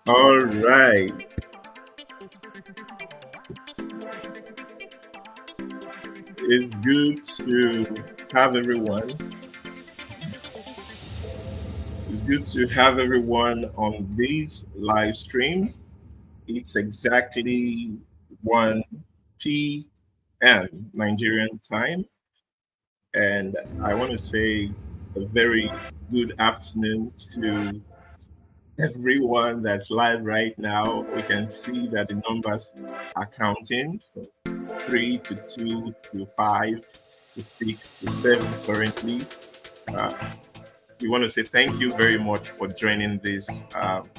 All right. It's good to have everyone. It's good to have everyone on this live stream. It's exactly 1 p.m. Nigerian time. And I want to say a very good afternoon to everyone that's live right now. We can see that the numbers are counting from 3 to 2 to 5 to 6 to 7 currently. Uh, we want to say thank you very much for joining this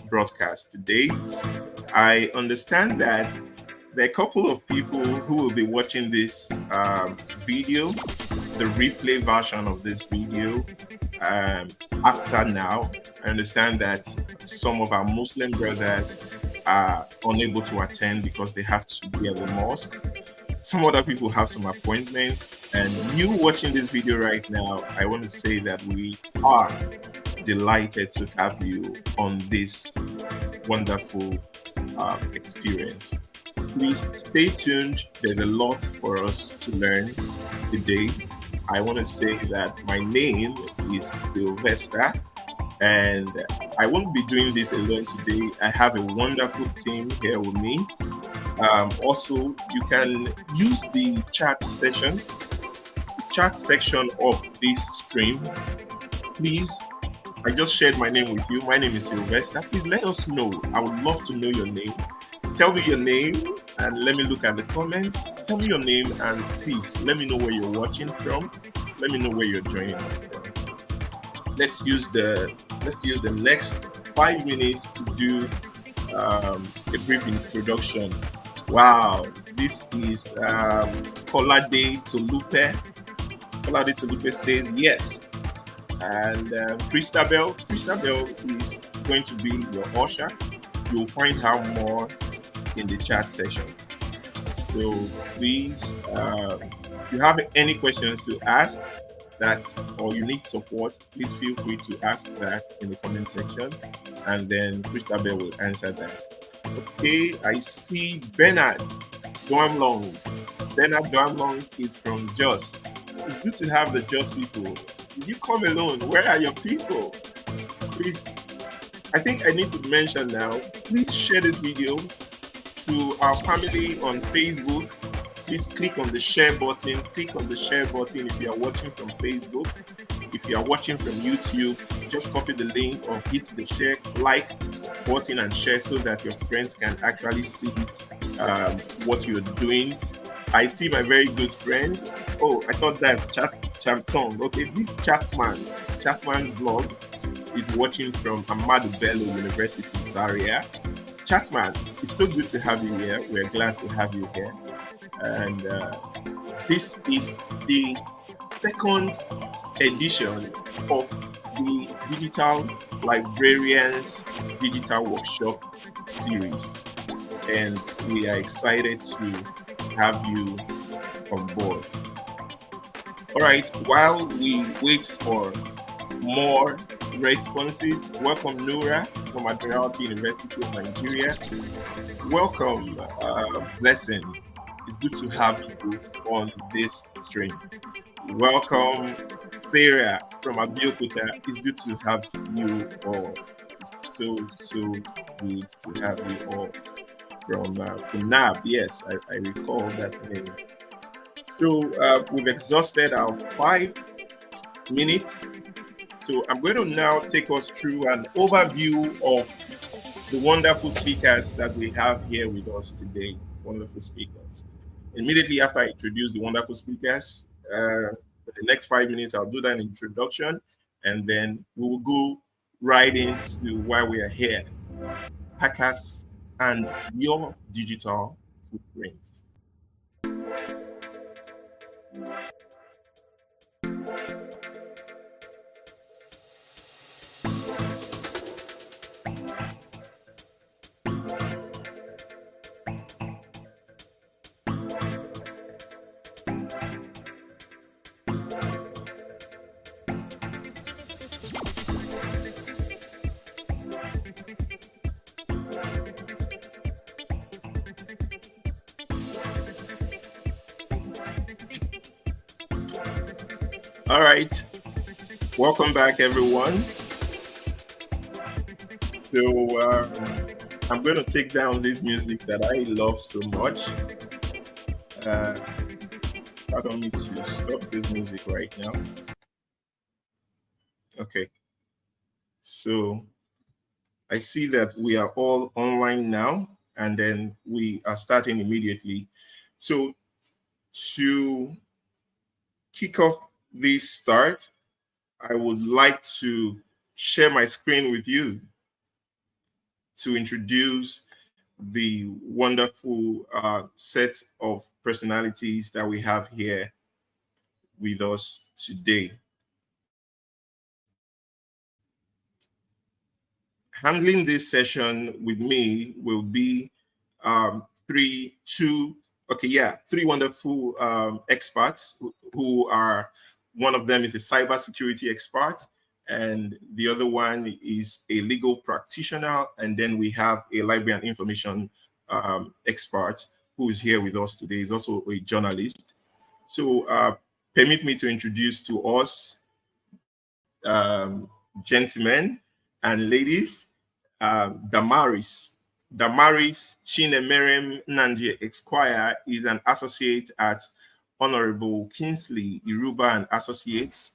broadcast today. I understand that there are a couple of people who will be watching this video, the replay version of this video, um, after now. I understand that some of our Muslim brothers are unable to attend because they have to be at the mosque. Some other people have some appointments. And you watching this video right now, I want to say that we are delighted to have you on this wonderful experience. Please stay tuned. There's a lot for us to learn today. I want to say that my name is Sylvester, and I won't be doing this alone today. I have a wonderful team here with me. Also, you can use the chat section of this stream. Please, I just shared my name with you. My name is Sylvester. Please let us know. I would love to know your name. Tell me your name and let me look at the comments. Tell me your name and please let me know where you're watching from. Let me know where you're joining us from. Let's use the next 5 minutes to do a brief introduction. Wow, this is Kolade Tolupe. Kolade Tolupe says yes. And Christabel is going to be your usher. You'll find her more in the chat section. So please, if you have any questions to ask or you need support, please feel free to ask that in the comment section, and then Christabel will answer that. Okay, I see Bernard Duamlong. Bernard Duamlong is from Jos. It's good to have the Jos people. Did you come alone? Where are your people? Please, I think I need to mention now, please share this video to our family on Facebook. Please click on the share button. Click on the share button if you are watching from Facebook. If you are watching from YouTube, just copy the link or hit the share like button and share so that your friends can actually see what you're doing. I see my very good friend. Oh, I thought that Chamtong. Okay, this Chatman's vlog is watching from Ahmadu Bello University, Zaria. Chatman, it's so good to have you here. We're glad to have you here. And this is the second edition of the Digital Librarians Digital Workshop series. And we are excited to have you on board. All right, while we wait for more responses, welcome Nura from Admiralty University of Nigeria. Welcome, Blessing. It's good to have you on this stream. Welcome, Sarah from Abeokuta. It's good to have you all. It's so good to have you all. From Punab, yes, I recall that name. So we've exhausted our 5 minutes. So I'm going to now take us through an overview of the wonderful speakers that we have here with us today. Wonderful speakers. Immediately after I introduce the wonderful speakers, for the next 5 minutes, I'll do that introduction, and then we will go right into why we are here. Hackers and your digital footprint. All right. Welcome back, everyone. So I'm going to take down this music that I love so much. Pardon me to stop this music right now. Okay. So I see that we are all online now, and then we are starting immediately. So to kick off this start, I would like to share my screen with you to introduce the wonderful set of personalities that we have here with us today. Handling this session with me will be three wonderful experts who are, one of them is a cybersecurity expert, and the other one is a legal practitioner, and then we have a library and information expert who is here with us today. He's also a journalist. So permit me to introduce to us, gentlemen and ladies, Damaris. Damaris 𝐶𝐻𝐻𝐿𝐴𝐺𝐻 Esquire is an associate at Honorable Kingsley Iruba and Associates.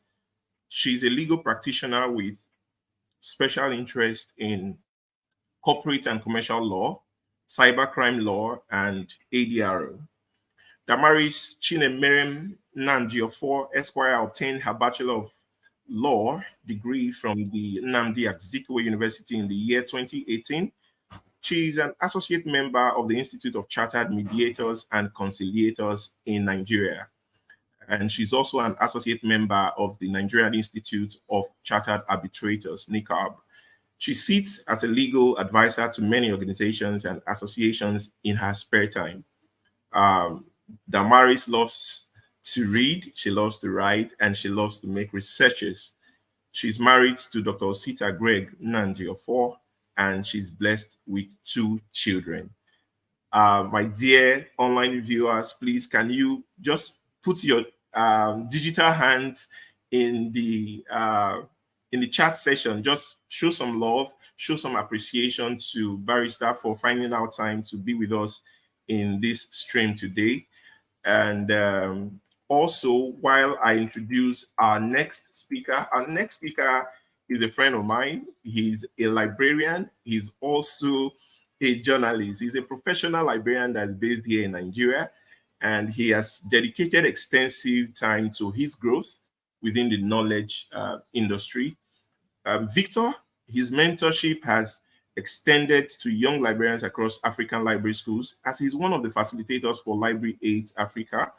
She's a legal practitioner with special interest in corporate and commercial law, cybercrime law, and ADR. Damaris 𝐶𝐻𝐻𝐿𝐴𝐺𝐻 Esquire obtained her Bachelor of Law degree from the 𝐂𝐷𝐬𝐵 Azikiwe University in the year 2018. She is an associate member of the Institute of Chartered Mediators and Conciliators in Nigeria. And she's also an associate member of the Nigerian Institute of Chartered Arbitrators, NICARB. She sits as a legal advisor to many organizations and associations in her spare time. Damaris loves to read, she loves to write, and she loves to make researches. She's married to Dr. Osita Greg Nnamdi-Ofor, and she's blessed with 2 children. My dear online viewers, please, can you just put your digital hands in the chat session? Just show some love, show some appreciation to Barista for finding out time to be with us in this stream today. And also, while I introduce our next speaker is a friend of mine. He's a librarian. He's also a journalist. He's a professional librarian that's based here in Nigeria, and he has dedicated extensive time to his growth within the knowledge industry. Victor, his mentorship has extended to young librarians across African library schools, as he's one of the facilitators for Library Aid Africa.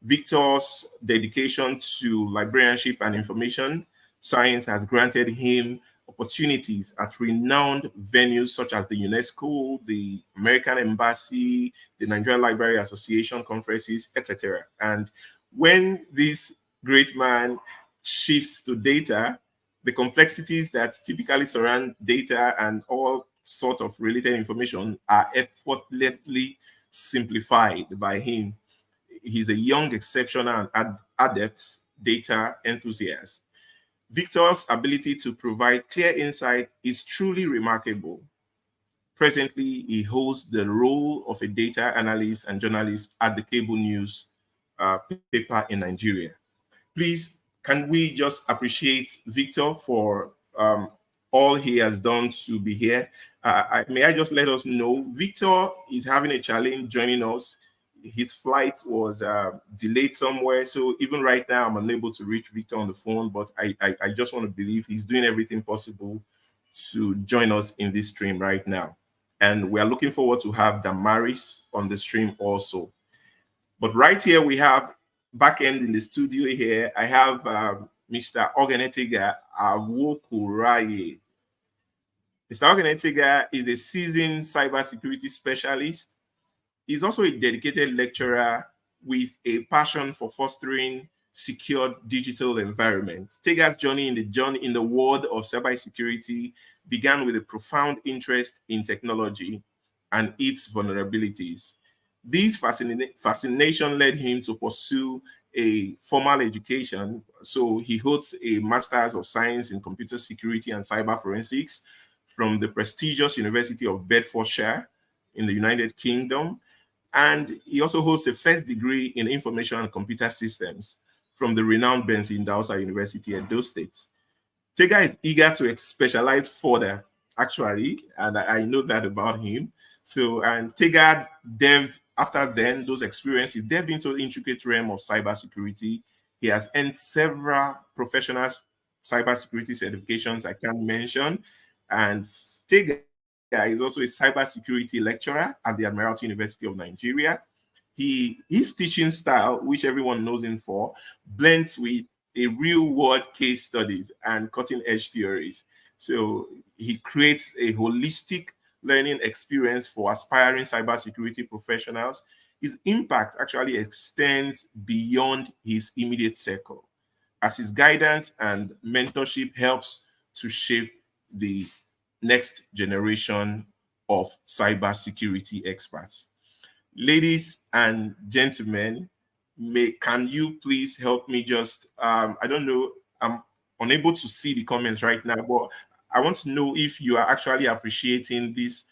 Victor's dedication to librarianship and information science has granted him opportunities at renowned venues such as the UNESCO, the American Embassy, the Nigerian Library Association conferences, etc. And when this great man shifts to data, the complexities that typically surround data and all sorts of related information are effortlessly simplified by him. He's a young, exceptional, and adept data enthusiast. Victor's ability to provide clear insight is truly remarkable. Presently, he holds the role of a data analyst and journalist at the cable news paper in Nigeria. Please, can we just appreciate Victor for all he has done to be here? May I just let us know, Victor is having a challenge joining us. His flight was delayed somewhere, so even right now I'm unable to reach Victor on the phone, but I just want to believe he's doing everything possible to join us in this stream right now. And we are looking forward to have Damaris on the stream also. But right here we have back end in the studio here, I have Mr. 𝐂𝐲𝐻𝐻𝐿𝐴𝐺𝐻 𝐈𝐧𝐼𝐧𝐿𝐴𝐺𝐻 Mr. 𝐂𝐲𝐻𝐻𝐿𝐴𝐺𝐻 is a seasoned cybersecurity specialist. He's also a dedicated lecturer with a passion for fostering secure digital environments. 𝐂𝐲𝐻𝐻's journey in the world of cybersecurity began with a profound interest in technology and its vulnerabilities. This fascination led him to pursue a formal education. So he holds a Master's of Science in Computer Security and Cyber Forensics from the prestigious University of Bedfordshire in the United Kingdom. And he also holds a first degree in Information and Computer Systems from the renowned Benson Dausa University at Edo State. Tega is eager to specialize further, actually, and I know that about him. So, and Tega delved, after then, those experiences, delved into the intricate realm of cybersecurity. He has earned several professional cybersecurity certifications I can't mention. And Tega is also a cybersecurity lecturer at the Admiralty University of Nigeria. His teaching style, which everyone knows him for, blends with a real-world case studies and cutting-edge theories. So he creates a holistic learning experience for aspiring cybersecurity professionals. His impact actually extends beyond his immediate circle, as his guidance and mentorship helps to shape the next generation of cybersecurity experts. Ladies and gentlemen, can you please help me just, I don't know, I'm unable to see the comments right now, but I want to know if you are actually appreciating these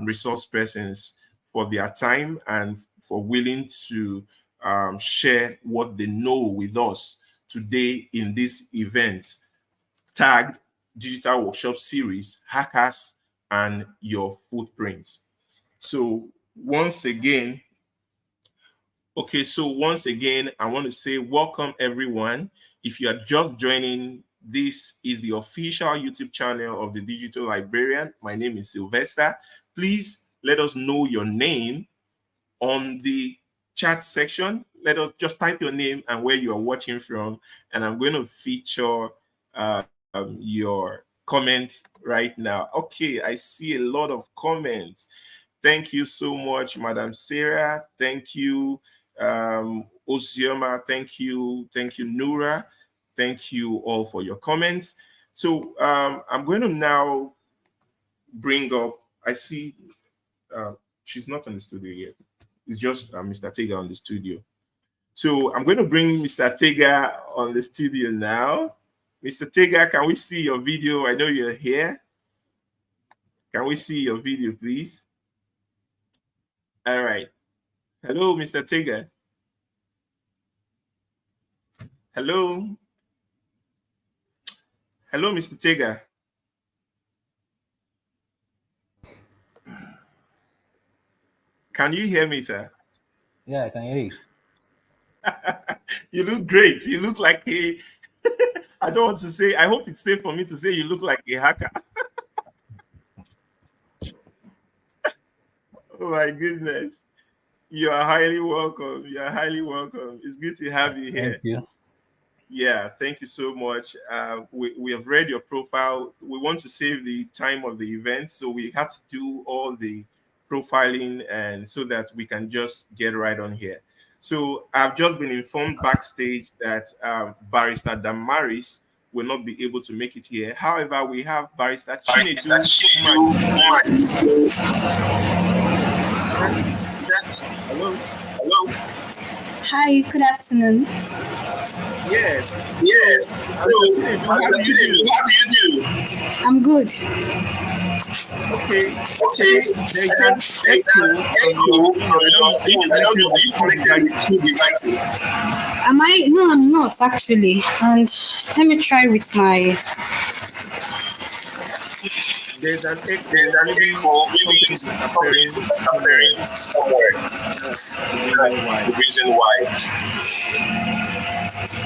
resource persons for their time and for willing to share what they know with us today in this event tagged Digital Workshop Series, Hackers and Your Footprints. So once again, I want to say welcome everyone. If you are just joining, this is the official YouTube channel of the Digital Librarian. My name is Sylvester. Please let us know your name on the chat section. Let us just type your name and where you are watching from, and I'm going to feature your comment right now. Okay, I see a lot of comments. Thank you so much, Madam Sarah. Thank you, Osioma. Thank you, Nura. Thank you all for your comments. So I'm going to now bring up, I see she's not on the studio yet. It's just Mr. Tega on the studio. So I'm going to bring Mr. Tega on the studio now. Mr. Tega, can we see your video? I know you're here. Can we see your video, please? All right. Hello, Mr. Tega. Hello. Hello, Mr. Tega. Can you hear me, sir? Yeah, I can hear you. You look great. You look like a, I don't want to say, I hope it's safe for me to say you look like a hacker. Oh my goodness. You are highly welcome. You are highly welcome. It's good to have you here. Thank you. Yeah, thank you so much. We have read your profile. We want to save the time of the event, so we have to do all the profiling and so that we can just get right on here. So I've just been informed backstage that Barista Damaris will not be able to make it here. However, we have Barista Chinedu. Hello. Hello. Hi, good afternoon. Yes. So, how do you do? I'm good. Okay. There's an echo from your I don't know if you connected two devices. Am I? No, I'm not actually. And let me try with my. There's an echo. Maybe something is appearing somewhere. That's the reason why.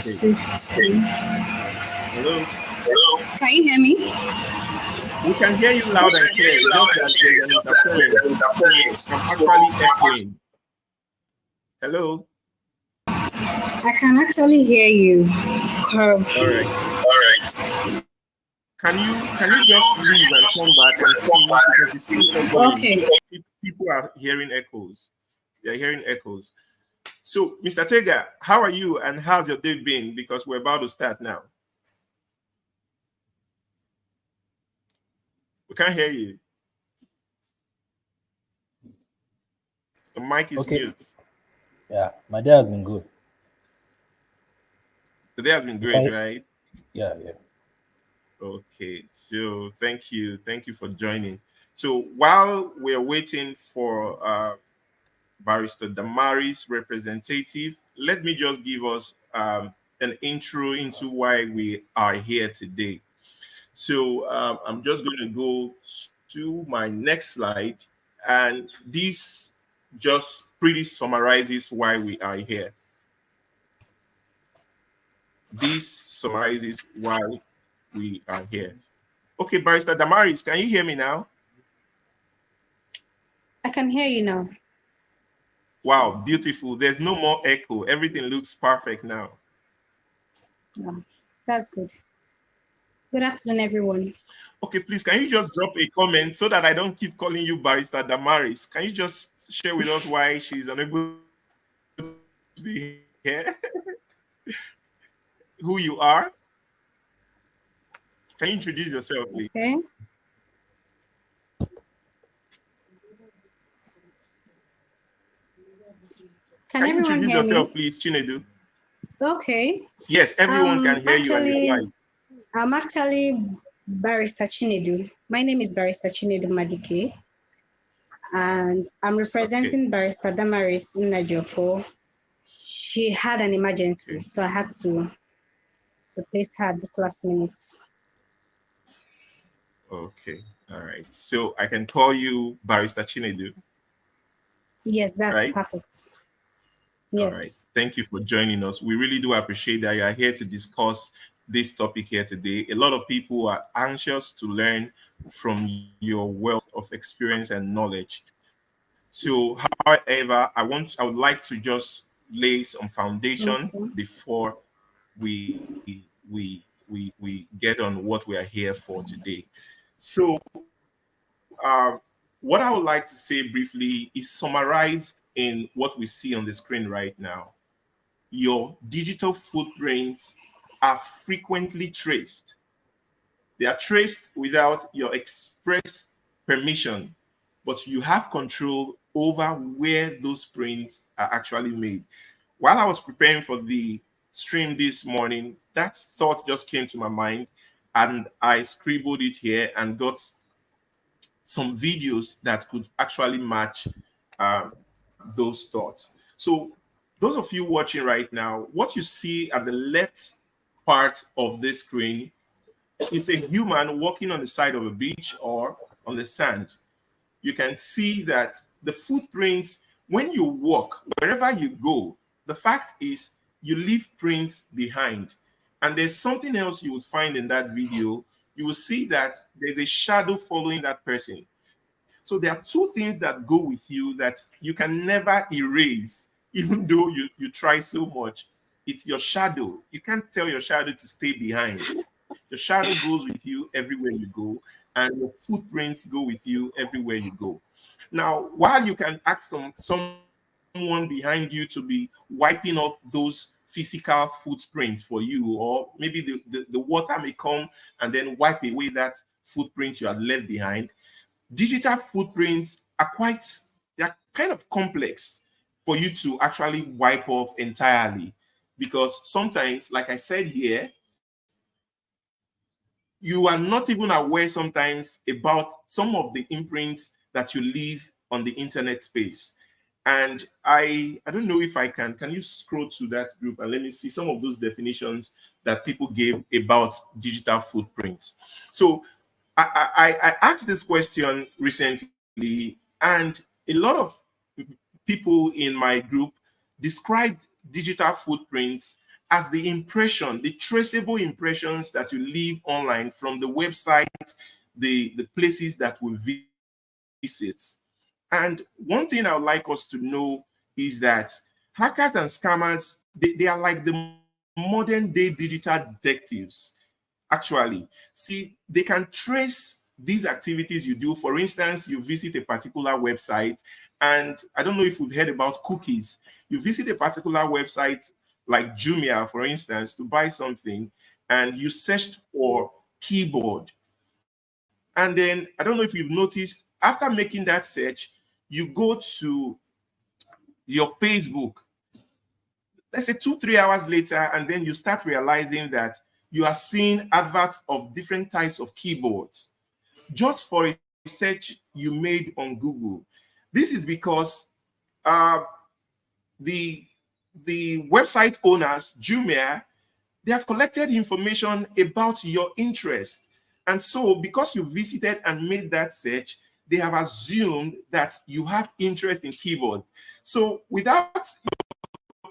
Okay. Hello. Can you hear me? We can hear you loud and clear. Just that there's an interference. I'm actually echoing. Hello. I can actually hear you. All right. Can you just leave and come back and see? Okay. People are hearing echoes. They're hearing echoes. So, Mr. Tega, how are you and how's your day been? Because we're about to start now. We can't hear you. The mic is mute. Yeah, my day has been good. Today has been great, right? Yeah. Okay, so thank you for joining. So while we're waiting for Barista Damaris representative, let me just give us an intro into why we are here today. So I'm just going to go to my next slide, and this just pretty summarizes why we are here. This summarizes why we are here. Okay, Barrister Damaris, can you hear me now? I can hear you now. Wow, beautiful. There's no more echo. Everything looks perfect now. Yeah, that's good. Good afternoon, everyone. Okay, please, can you just drop a comment so that I don't keep calling you Barrister Damaris? Can you just share with us why she's unable to be here? Who you are? Can you introduce yourself, please? Okay. Can you everyone introduce hear yourself, me? please, Chinedu? Okay. Yes, everyone can hear you and you're live. I'm actually Barista Chinedu. My name is Barista Chinedu Madike, and I'm representing Barista Damaris in Najofo. She had an emergency, so I had to replace her this last minute. Okay, all right. So I can call you Barista Chinedu. Yes, that's right? perfect. Yes. All right. Thank you for joining us. We really do appreciate that you are here to discuss this topic here today. A lot of people are anxious to learn from your wealth of experience and knowledge. So, however, I would like to just lay some foundation before we get on what we are here for today. So, what I would like to say briefly is summarized in what we see on the screen right now. Your digital footprints are frequently traced. They are traced without your express permission, but you have control over where those prints are actually made. While I was preparing for the stream this morning, that thought just came to my mind, and I scribbled it here and got some videos that could actually match those thoughts. So those of you watching right now, what you see at the left part of this screen is a human walking on the side of a beach or on the sand. You can see that the footprints, when you walk, wherever you go, the fact is you leave prints behind. And there's something else you would find in that video. You will see that there's a shadow following that person. So there are two things that go with you that you can never erase, even though you try so much. It's your shadow. You can't tell your shadow to stay behind. Your shadow goes with you everywhere you go, and your footprints go with you everywhere you go. Now, while you can ask someone behind you to be wiping off those physical footprints for you, or maybe the water may come and then wipe away that footprint you have left behind, digital footprints are they're kind of complex for you to actually wipe off entirely, because sometimes, like I said here, you are not even aware sometimes about some of the imprints that you leave on the internet space. And I don't know if I can you scroll to that group and let me see some of those definitions that people gave about digital footprints. So I asked this question recently, and a lot of people in my group described digital footprints as the traceable impressions that you leave online from the website, the places that we visit. And one thing I would like us to know is that hackers and scammers, they are like the modern day digital detectives. Actually, see, they can trace these activities you do. For instance, you visit a particular website, and I don't know if we've heard about cookies. You visit a particular website like Jumia, for instance, to buy something, and you searched for keyboard. And then I don't know if you've noticed, after making that search, you go to your Facebook. let's say 2-3 hours later, and then you start realizing that you are seeing adverts of different types of keyboards just for a search you made on Google. This is because uh, the website owners, Jumia, they have collected information about your interest. And so because you visited and made that search, they have assumed that you have interest in keyboard. So without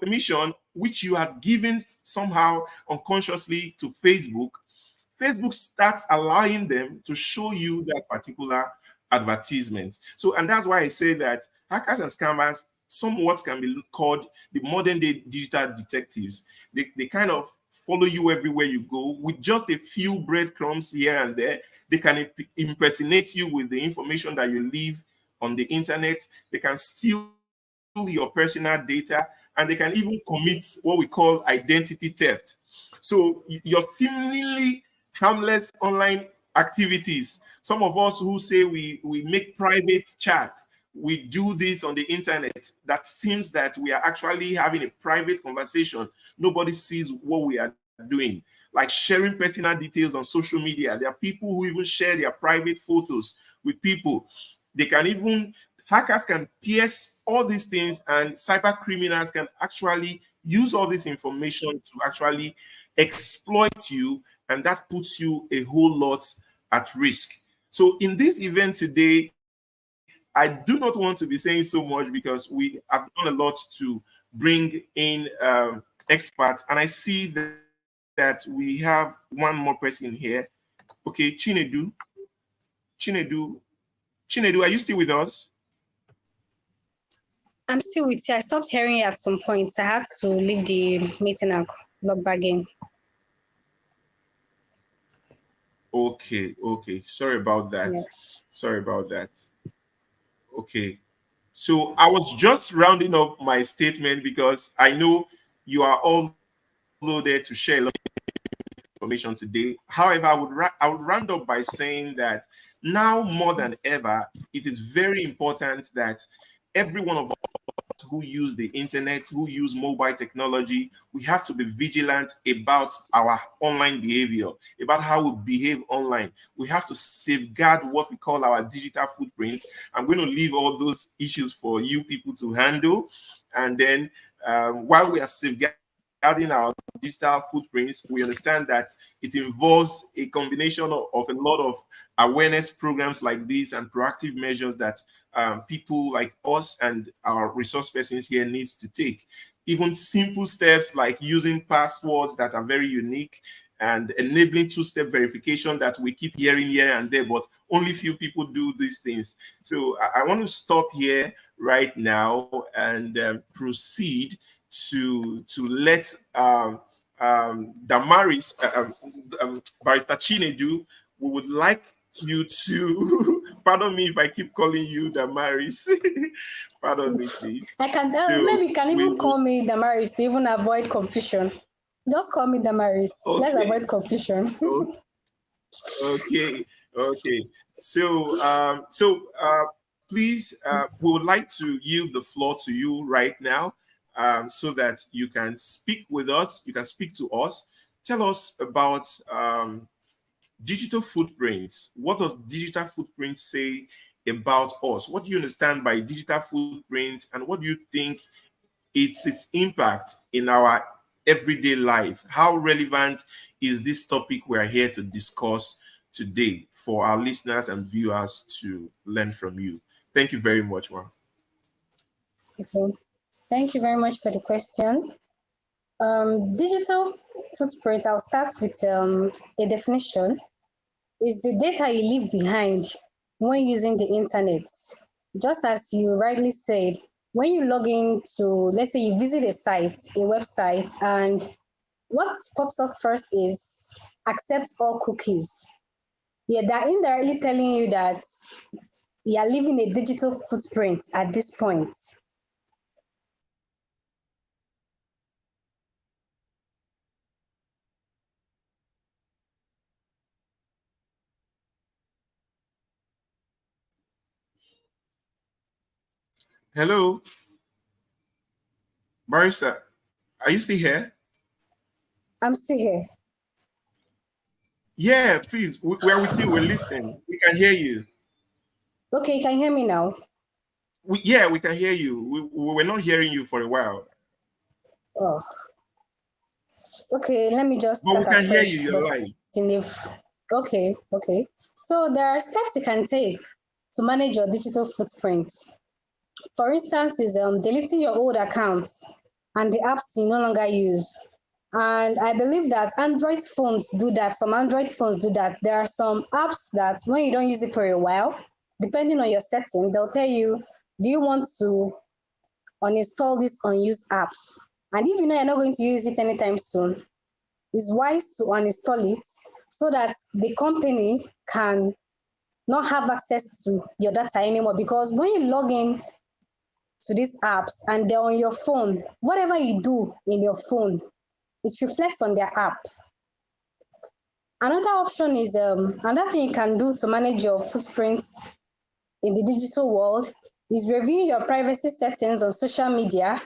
permission, which you have given somehow unconsciously to Facebook, Facebook starts allowing them to show you that particular advertisement. So, and that's why I say that hackers and scammers somewhat can be called the modern day digital detectives. They kind of follow you everywhere you go with just a few breadcrumbs here and there. They can impersonate you with the information that you leave on the internet. They can steal your personal data, and they can even commit what we call identity theft. So your seemingly harmless online activities. Some of us who say we make private chats, we do this on the internet. That seems that we are actually having a private conversation. Nobody sees what we are doing. Like sharing personal details on social media. There are people who even share their private photos with people. They can even, hackers can pierce all these things, and cyber criminals can actually use all this information to actually exploit you, and that puts you a whole lot at risk. So in this event today, I do not want to be saying so much because we have done a lot to bring in experts, and I see that we have one more person here. Okay, Chinedu, are you still with us? I'm still with you. I stopped hearing you at some points. I had to leave the meeting and log back in. Okay. Sorry about that. Yes. Sorry about that. Okay. So I was just rounding up my statement because I know you are all there to share a lot of information today. However, I would round up by saying that now more than ever, it is very important that every one of who use the internet, who use mobile technology, we have to be vigilant about our online behavior, about how we behave online. We have to safeguard what we call our digital footprint. I'm going to leave all those issues for you people to handle. And then while we are safeguarding our digital footprints, we understand that it involves a combination of a lot of awareness programs like this and proactive measures that people like us and our resource persons here needs to take. Even simple steps like using passwords that are very unique and enabling two-step verification that we keep hearing here and there, but only few people do these things. So I want to stop here right now and proceed to let Damaris, Barista Chinedu, we would like you to pardon me if I keep calling you Damaris. Pardon me, please. I can So maybe you can even call me Damaris to even avoid confusion. Just call me Damaris. Okay. Let's avoid confusion. Okay. So please, we would like to yield the floor to you right now, so that you can speak with us. You can speak to us. Tell us about digital footprints. What does digital footprint say about us? What do you understand by digital footprint, and what do you think its impact in our everyday life? How relevant is this topic we're here to discuss today for our listeners and viewers to learn from you? Thank you very much, ma'am. Okay. Thank you very much for the question. Digital footprint, I'll start with a definition. Is the data you leave behind when using the internet. Just as you rightly said, when you log into, let's say you visit a site, a website, and what pops up first is accept all cookies. Yeah, they're indirectly telling you that you are leaving a digital footprint at this point. Hello, Barista. Are you still here? I'm still here. Yeah, please. We're with you. We're listening. We can hear you. Okay, you can hear me now. Yeah, we can hear you. We were not hearing you for a while. Oh, okay. Let me just But we start can hear afresh. you. You're But live. if okay, okay. So there are steps you can take to manage your digital footprint. For instance, is deleting your old accounts and the apps you no longer use. And I believe that Android phones do that. Some Android phones do that. There are some apps that when you don't use it for a while, depending on your setting, they'll tell you, do you want to uninstall these unused apps? And if you know you're not going to use it anytime soon, it's wise to uninstall it so that the company can not have access to your data anymore. Because when you log in to these apps and they're on your phone, whatever you do in your phone, it reflects on their app. Another option is another thing you can do to manage your footprints in the digital world is reviewing your privacy settings on social media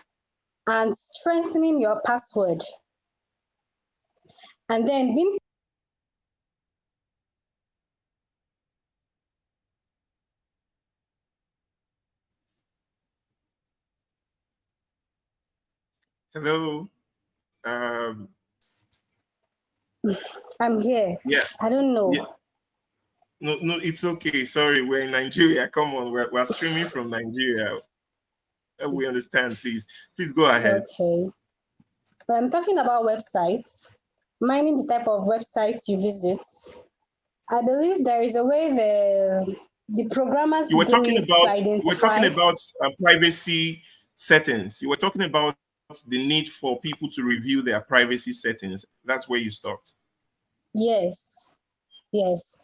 and strengthening your password. And then being Hello. I'm here. Yeah. I don't know. Yeah. No, it's okay. Sorry, we're in Nigeria. Come on, we're streaming from Nigeria. We understand. Please go ahead. Okay. I'm talking about websites, minding the type of websites you visit. I believe there is a way the programmers You were do talking it to about identify. privacy settings. You were talking about the need for people to review their privacy settings. That's where you stopped. Yes, yes.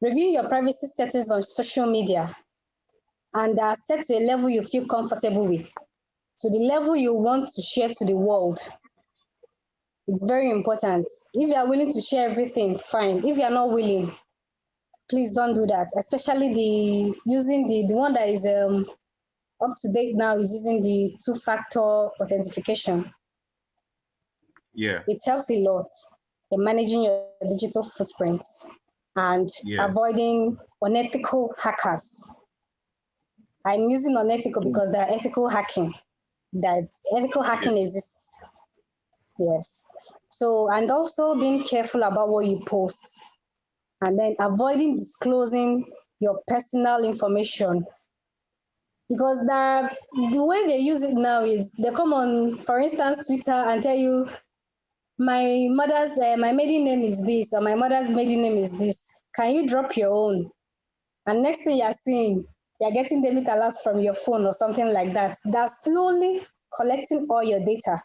Review your privacy settings on social media and set to a level you feel comfortable with, to the level you want to share to the world. It's very important. If you are willing to share everything, fine. If you are not willing, please don't do that. Especially the one that is up to date now is using the two-factor authentication. Yeah. It helps a lot in managing your digital footprints and avoiding unethical hackers. I'm using unethical because there are ethical hacking. That ethical hacking exists. Yes. So, and also being careful about what you post and then avoiding disclosing your personal information. Because the way they use it now is they come on, for instance, Twitter and tell you, my maiden name is this, or my mother's maiden name is this. Can you drop your own? And next thing you're seeing, you're getting debit alerts from your phone or something like that. They're slowly collecting all your data.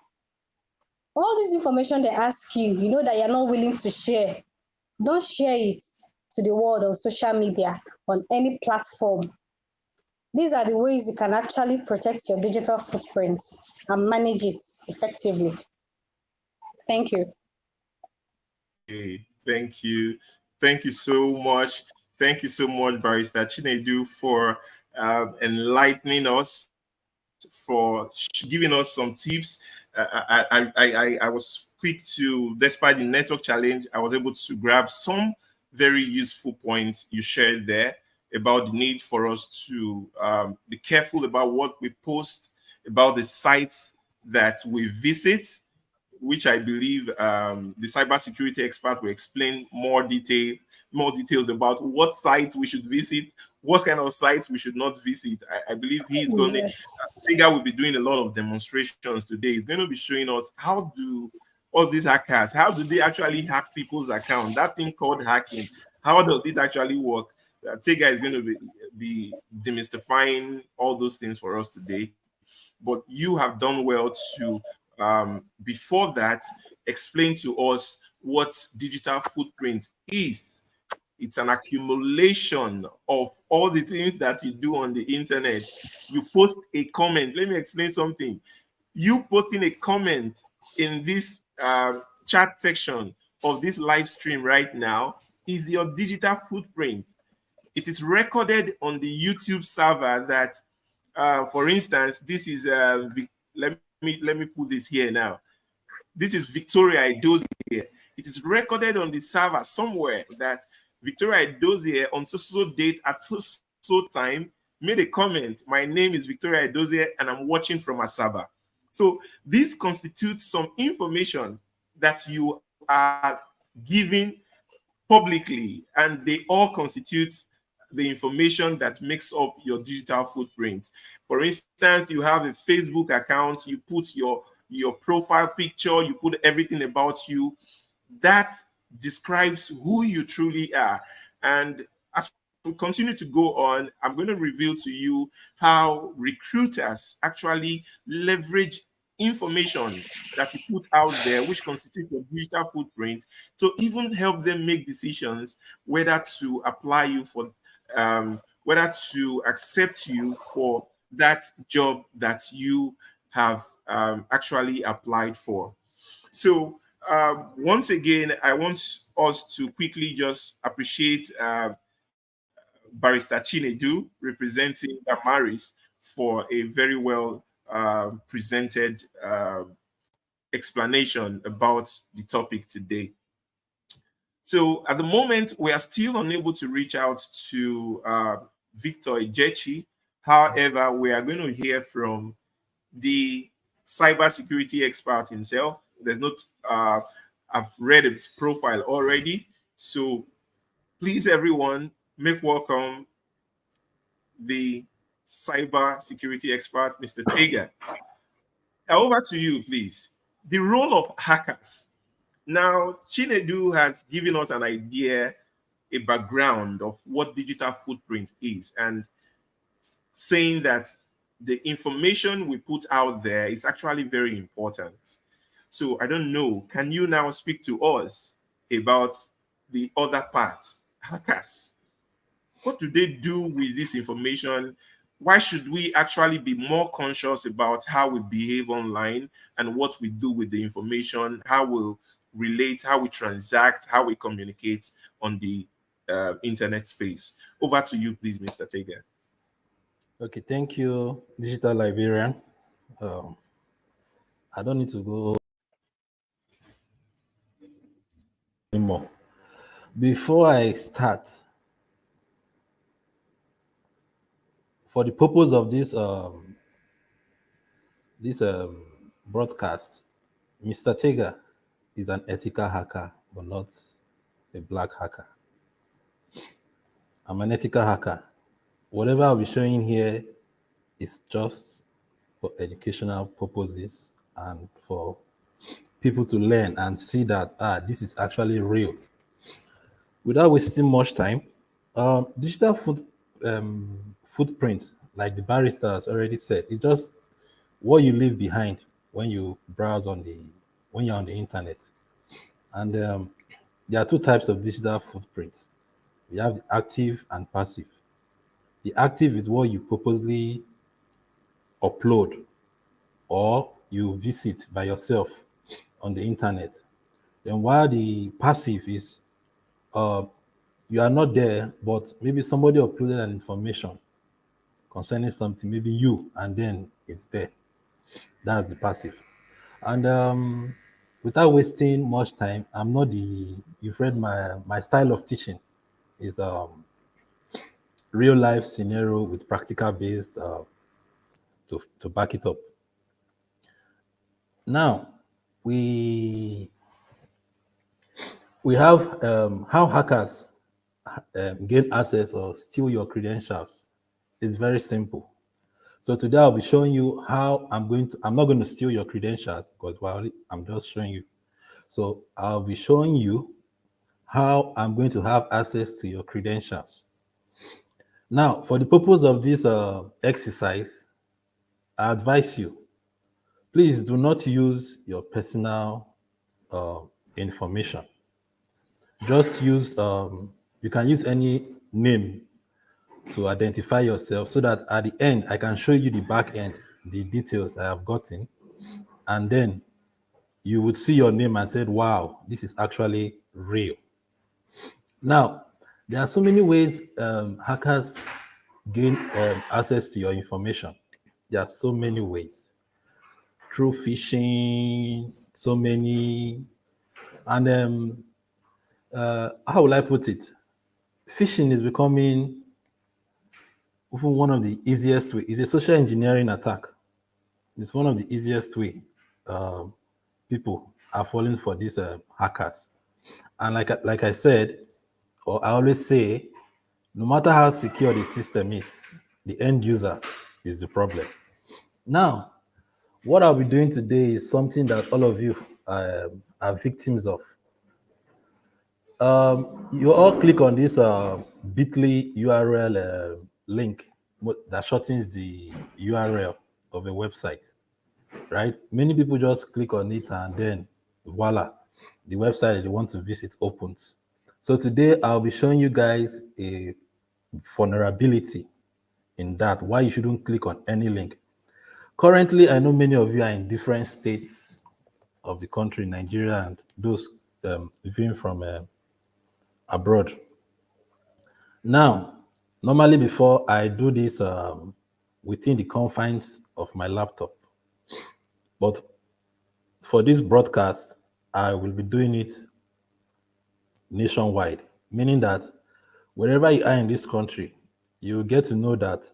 All this information they ask you, you know that you're not willing to share. Don't share it to the world on social media, on any platform. These are the ways you can actually protect your digital footprint and manage it effectively. Thank you. Okay, thank you. Thank you so much. Thank you so much, Barista Chinedu, for enlightening us, for giving us some tips. I was quick to, despite the network challenge, I was able to grab some very useful points you shared there about the need for us to be careful about what we post, about the sites that we visit, which I believe the cybersecurity expert will explain more details about what sites we should visit, what kind of sites we should not visit. I believe he's going to, Sega will be doing a lot of demonstrations today. He's going to be showing us how do all these hackers, how do they actually hack people's account? That thing called hacking, how does it actually work? Sega is going to be demystifying all those things for us today. But you have done well to before that, explain to us what digital footprint is. It's an accumulation of all the things that you do on the internet. You post a comment. Let me explain something. You posting a comment in this chat section of this live stream right now is your digital footprint. It is recorded on the YouTube server that, for instance, this is let me put this here now. this is Victoria Dozier. It is recorded on the server somewhere that Victoria Dozier on so date at so time made a comment. My name is Victoria Dozier and I'm watching from Asaba. So this constitutes some information that you are giving publicly, and they all constitute the information that makes up your digital footprint. For instance, you have a Facebook account, you put your profile picture, you put everything about you. That describes who you truly are. And as we continue to go on, I'm going to reveal to you how recruiters actually leverage information that you put out there, which constitutes your digital footprint, to even help them make decisions whether to apply you for, whether to accept you for that job that you have actually applied for. So once again, I want us to quickly just appreciate Barrister Chinedu representing Damaris for a very well presented explanation about the topic today. So at the moment, we are still unable to reach out to Victor Ejechi. However, we are going to hear from the cybersecurity expert himself. There's not, I've read his profile already. So please, everyone, make welcome the cybersecurity expert, Mr. Tega. Over to you, please. The role of hackers. Now, Chinedu has given us an idea, a background of what digital footprint is, and saying that the information we put out there is actually very important. So I don't know, can you now speak to us about the other part, hackers? What do they do with this information? Why should we actually be more conscious about how we behave online and what we do with the information, how we relate, how we transact, how we communicate on the internet space? Over to you, please, Mr. Tega. Okay, thank you, Digital Librarian. I don't need to go anymore. Before I start, for the purpose of this broadcast, Mr. Tega is an ethical hacker, but not a black hacker. I'm an ethical hacker. Whatever I'll be showing here is just for educational purposes and for people to learn and see that this is actually real. Without wasting much time, digital footprint, like the barrister has already said, is just what you leave behind when you browse when you're on the internet. And there are two types of digital footprints. We have the active and passive. The active is what you purposely upload or you visit by yourself on the internet. Then while the passive is you are not there, but maybe somebody uploaded an information concerning something, maybe you, and then it's there. That's the passive. And without wasting much time, I'm not you've read my style of teaching is real life scenario with practical based to back it up. Now, we have how hackers gain access or steal your credentials. It's very simple. So today I'll be showing you how I'm not going to steal your credentials because I'm just showing you. So I'll be showing you how I'm going to have access to your credentials. Now, for the purpose of this exercise, I advise you, please do not use your personal information. Just use, you can use any name to identify yourself so that at the end, I can show you the back end, the details I have gotten, and then you would see your name and said, wow, this is actually real. Now, there are so many ways hackers gain access to your information. There are so many ways. through phishing, so many, and how will I put it? Phishing is becoming often one of the easiest way. It's a social engineering attack. It's one of the easiest way people are falling for these hackers. And like I said, or I always say, no matter how secure the system is, the end user is the problem. Now, what I'll be doing today is something that all of you are victims of. You all click on this bit.ly URL link that shortens the URL of a website, right? Many people just click on it and then voila, the website that they want to visit opens. So today I'll be showing you guys a vulnerability in that, why you shouldn't click on any link. Currently, I know many of you are in different states of the country, Nigeria, and those viewing from abroad. Now, normally before I do this within the confines of my laptop, but for this broadcast, I will be doing it nationwide, meaning that wherever you are in this country, you get to know that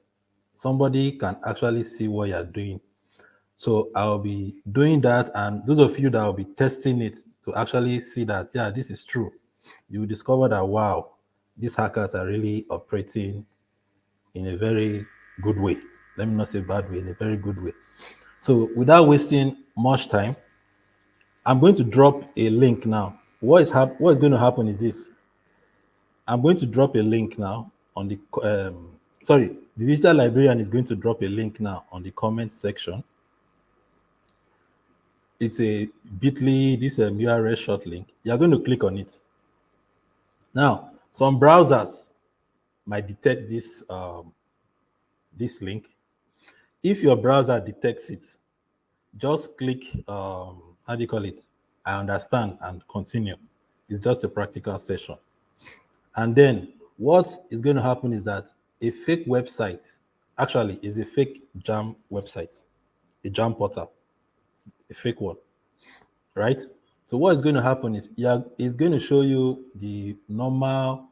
somebody can actually see what you're doing. So I'll be doing that, and those of you that will be testing it to actually see that, yeah, this is true, you will discover that, wow, these hackers are really operating in a very good way. Let me not say bad way, in a very good way. So without wasting much time, I'm going to drop a link now. What is going to happen is this. I'm going to drop a link now on the, the digital librarian is going to drop a link now on the comment section. It's a bit.ly, this URL short link. You're going to click on it. Now, some browsers might detect this link. If your browser detects it, just click, how do you call it? I understand and continue. It's just a practical session. And then what is going to happen is that a fake website actually is a fake jam website, a jam portal, a fake one, right? So what is going to happen is it's going to show you the normal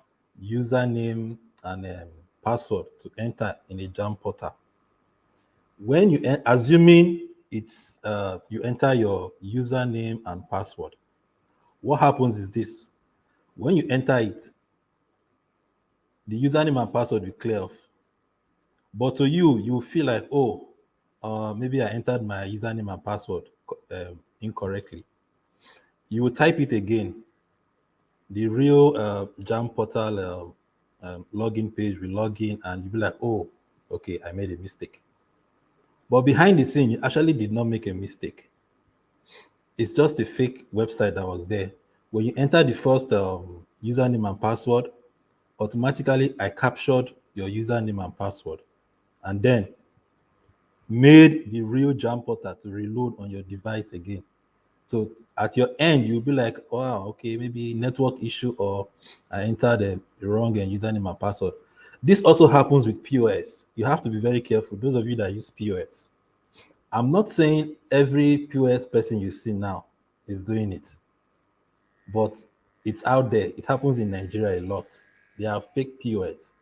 username and password to enter in a jam portal. When you assuming it's you enter your username and password, what happens is this: when you enter it, the username and password will clear off. But to you, you feel like, oh, maybe I entered my username and password incorrectly. You will type it again. The real jam portal login page will log in, and you'll be like, oh, okay, I made a mistake. But behind the scene, you actually did not make a mistake. It's just a fake website that was there. When you enter the first username and password, automatically I captured your username and password and then made the real jam portal to reload on your device again. So at your end, you'll be like, wow, okay, maybe network issue, or I entered the wrong username and password. This also happens with POS. You have to be very careful. Those of you that use POS, I'm not saying every POS person you see now is doing it, but it's out there. It happens in Nigeria a lot. They are fake POS.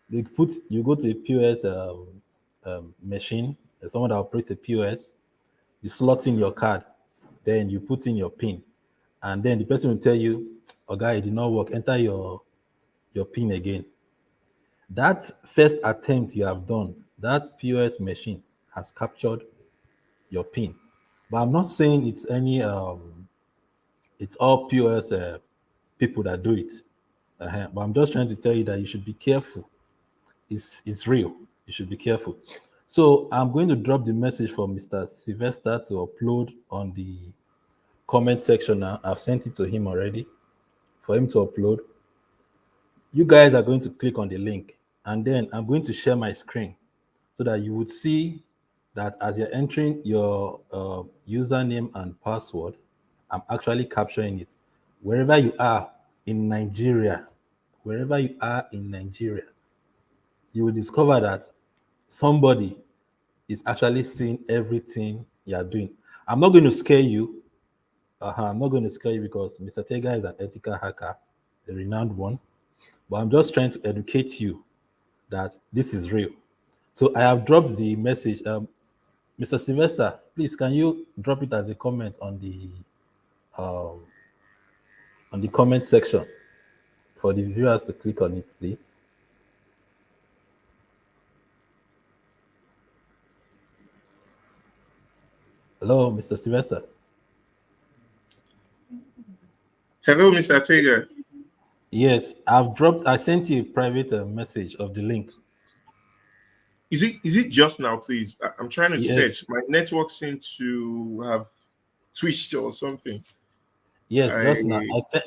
You go to a POS machine, there's someone that operates a POS, you slot in your card, then you put in your PIN, and then the person will tell you, oh, guy, it did not work. Enter your PIN again. That first attempt you have done, that POS machine has captured your PIN. But I'm not saying it's it's all POS people that do it. But I'm just trying to tell you that you should be careful. It's real. You should be careful. So I'm going to drop the message for Mr. Sylvester to upload on the comment section now. I've sent it to him already for him to upload. You guys are going to click on the link, and then I'm going to share my screen so that you would see that as you're entering your username and password, I'm actually capturing it. Wherever you are in Nigeria, you will discover that somebody is actually seeing everything you're doing. I'm not going to scare you. I'm not going to scare you because Mr. Tega is an ethical hacker, a renowned one. But I'm just trying to educate you that this is real. So I have dropped the message. Mr. Sylvester, please can you drop it as a comment on the comment section for the viewers to click on it, please? Hello, Mr. Sylvester. Hello, Mr. Tega. Yes, I sent you a private message of the link. Is it just now, please? I'm trying to Yes. search. My network seems to have switched or something. Yes, just now. I sent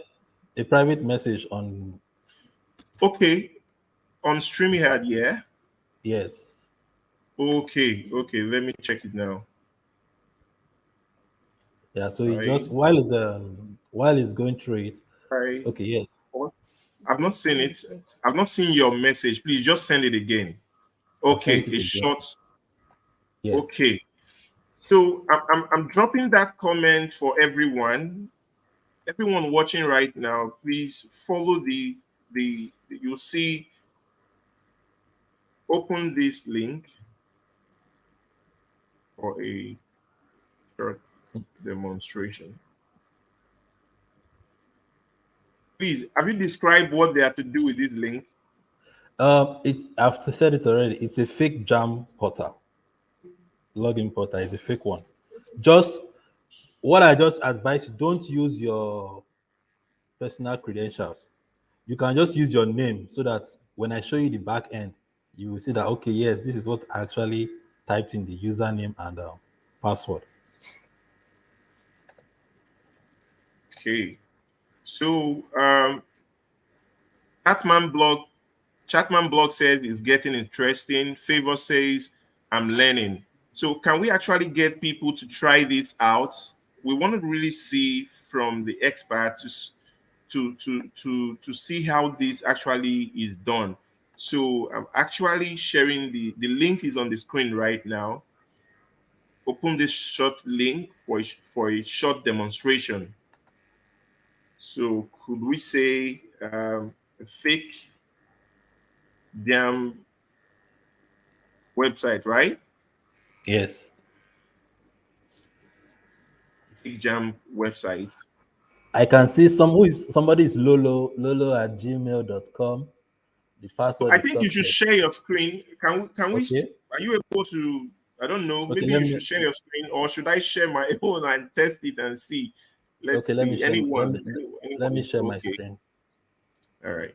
a private message on. Okay, on StreamYard, yeah. Yes. Okay. Let me check it now. Yeah. So it just while it's going through it. Okay. Yes. I've not seen it. I've not seen your message. Please just send it again. Okay, it's short. Yes. Okay. So I'm dropping that comment for everyone. Everyone watching right now, please follow the you'll see. Open this link for a short demonstration. Please, have you described what they have to do with this link? I've said it already. It's a fake jam portal. Login portal is a fake one. Just what I just advise you, don't use your personal credentials. You can just use your name so that when I show you the back end, you will see that, okay, yes, this is what I actually typed in the username and password. Okay. So Chatman blog says it's getting interesting. Favor says I'm learning. So can we actually get people to try this out? We want to really see from the experts to see how this actually is done. So I'm actually sharing the link is on the screen right now. Open this short link for a short demonstration. So could we say a fake jam website, right? Yes. Fake jam website. I can see somebody is lolo at gmail.com. The password I is think you should success. share your screen. Can we Okay. are you able to, I don't know, Okay, maybe you should share your screen, or should I share my own and test it and see? Let's let me see. share Anyone? let me share my Okay. screen. All right.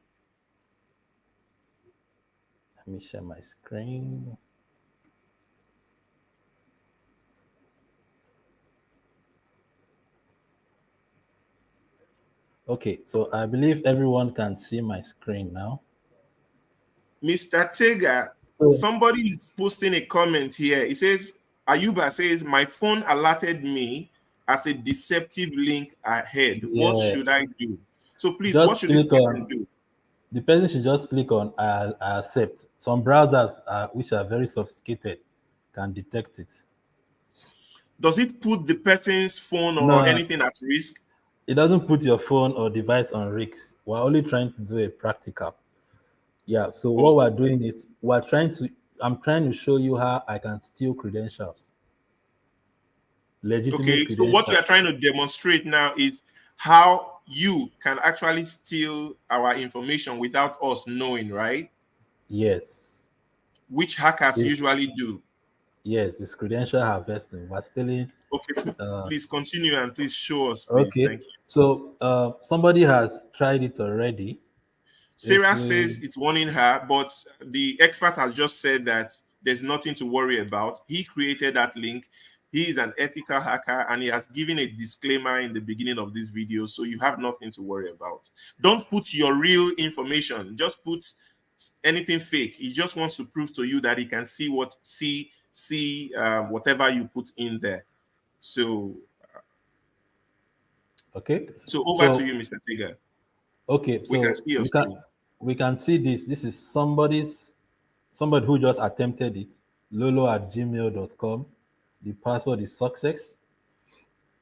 Let me share my screen. Okay, so I believe everyone can see my screen now. Mr. Tega, somebody is posting a comment here. It says, Ayuba says, my phone alerted me as a deceptive link ahead. Yeah. What should I do? So please, Just what should this person do? The person should just click on I accept. Some browsers, which are very sophisticated, can detect it. Does it put the person's phone or No, anything at risk? it doesn't put your phone or device on risk. We're only trying to do a practical. Yeah, so what we're doing is I'm trying to show you how I can steal credentials. Legitimate credentials. So what you are trying to demonstrate now is how you can actually steal our information without us knowing, right? Yes. Which hackers usually do. Yes, it's credential harvesting. We're stealing. Okay, please continue and please show us, please. Okay. Thank you. So somebody has tried it already. Sarah says it's warning her, but the expert has just said that there's nothing to worry about. He created that link. He is an ethical hacker, and he has given a disclaimer in the beginning of this video, so you have nothing to worry about. Don't put your real information. Just put anything fake. He just wants to prove to you that he can see whatever you put in there. So, okay. So over to you, Mr. Tiger. Okay, so we can see this. This is somebody who just attempted it. Lolo at gmail.com. The password is success.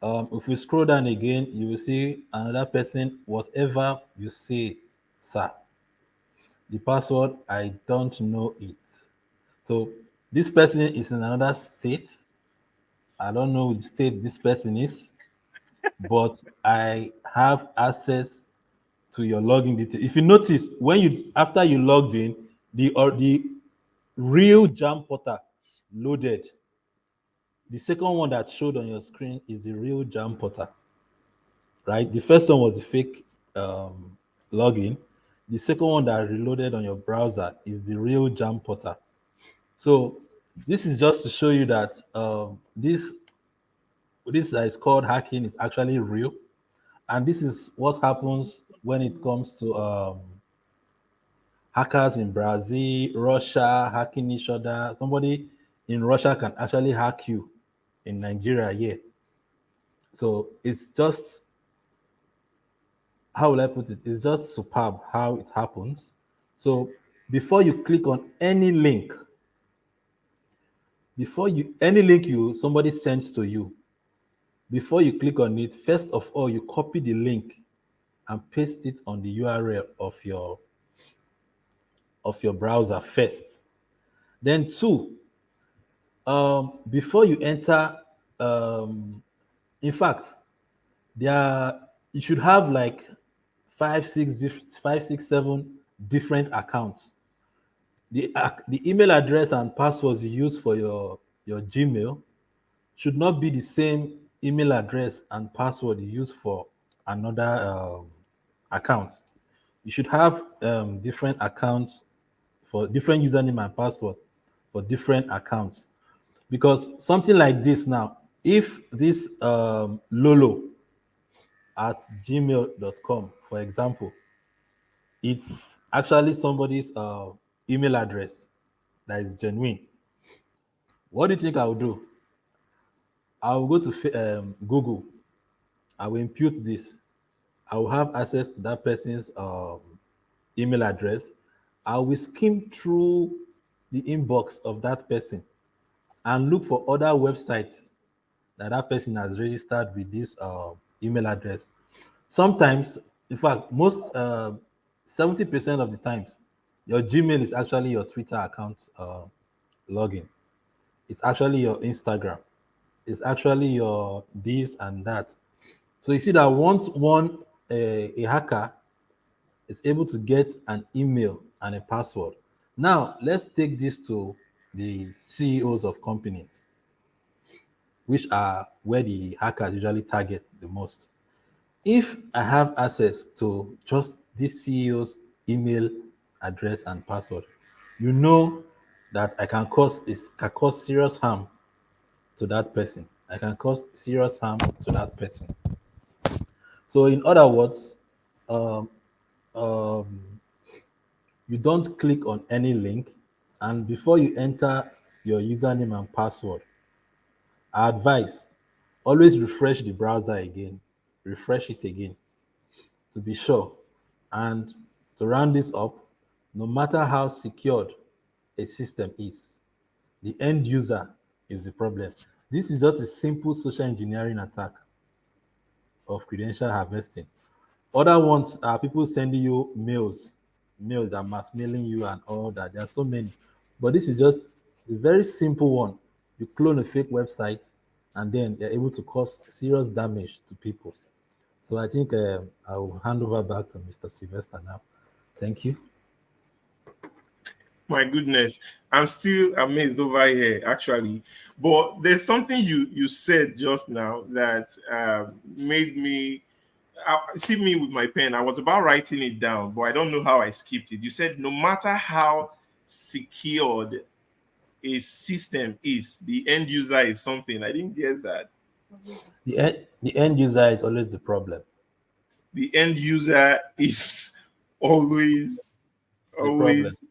If we scroll down again, you will see another person, whatever you say, sir. The password, I don't know it. So this person is in another state. I don't know which state this person is, but I have access to your login details. If you notice, when you after you logged in, the real jam portal loaded. The second one that showed on your screen is the real jam portal, right? The first one was the fake login. The second one that reloaded on your browser is the real jam portal. So this is just to show you that this that is called hacking is actually real, and this is what happens when it comes to hackers in Brazil, Russia hacking each other. Somebody in Russia can actually hack you in Nigeria, yeah. So it's just, how will I put it? It's just superb how it happens. So before you click on any link, before you any link you somebody sends to you, before you click on it, first of all, you copy the link and paste it on the URL of your browser first. Then two, before you enter, in fact, there you should have like five, six, seven different accounts. The email address and passwords you use for your Gmail should not be the same email address and password you use for another account. You should have different accounts for different username and password for different accounts. Because something like this now, if this Lolo at gmail.com, for example, it's actually somebody's email address that is genuine. What do you think I'll do? I'll go to Google. I will impute this. I will have access to that person's email address. I will skim through the inbox of that person and look for other websites that that person has registered with this email address. Sometimes, in fact, most 70% of the times, your Gmail is actually your Twitter account login. It's actually your Instagram. It's actually your this and that. So you see that once a hacker is able to get an email and a password. Now let's take this to the CEOs of companies, which are where the hackers usually target the most. If I have access to just this CEO's email address and password, you know that I can cause serious harm to that person. I can cause serious harm to that person. So, in other words, um, um, you don't click on any link, and before you enter your username and password, I advise always refresh the browser again, refresh it again to be sure. And to round this up, no matter how secured a system is, the end user is the problem. This is just a simple social engineering attack of credential harvesting. Other ones are people sending you mails that mass mailing you and all that. There are so many. But this is just a very simple one. You clone a fake website and then you're able to cause serious damage to people. So I think I will hand over back to Mr. Sylvester now. Thank you. My goodness, I'm still amazed over here, actually. But there's something you said just now that made me see me with my pen. I was about writing it down, but I don't know how I skipped it. You said no matter how secured a system is, the end user is something. I didn't get that. The end user is always the problem. The end user is always The problem. always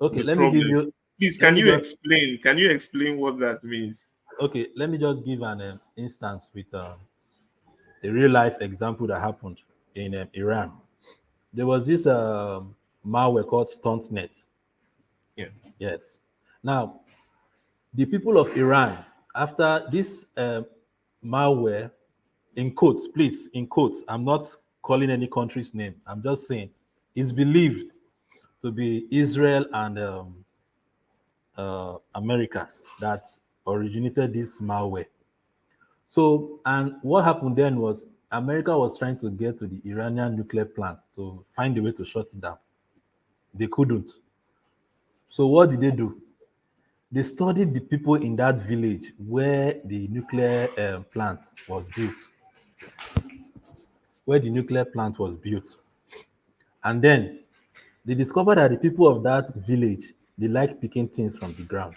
Okay, the let me give problem. you. Please, Let can me you just. explain? Can you explain what that means? Okay, let me just give an instance with a real life example that happened in Iran. There was this malware called StuntNet. Yeah. Yes. Now, the people of Iran After this malware, in quotes, please, in quotes, I'm not calling any country's name. I'm just saying it's believed to be Israel and America that originated this malware. So, and what happened then was America was trying to get to the Iranian nuclear plant to find a way to shut it down. They couldn't. So, what did they do? They studied the people in that village where the nuclear plant was built, where the nuclear plant was built. And then they discovered that the people of that village, they like picking things from the ground.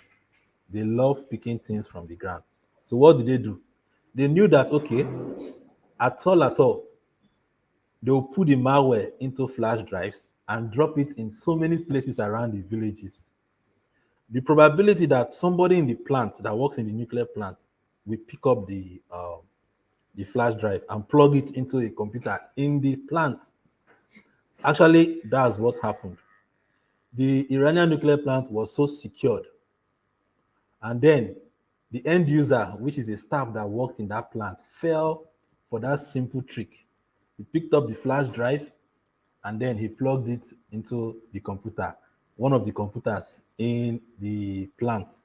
They love picking things from the ground. So what did they do? They knew that, okay, at all, they will put the malware into flash drives and drop it in so many places around the villages. The probability that somebody in the plant that works in the nuclear plant will pick up the flash drive and plug it into a computer in the plant. Actually, that's what happened. The Iranian nuclear plant was so secured, and then the end user, which is a staff that worked in that plant, fell for that simple trick. He picked up the flash drive and then he plugged it into the computer, one of the computers in the plant.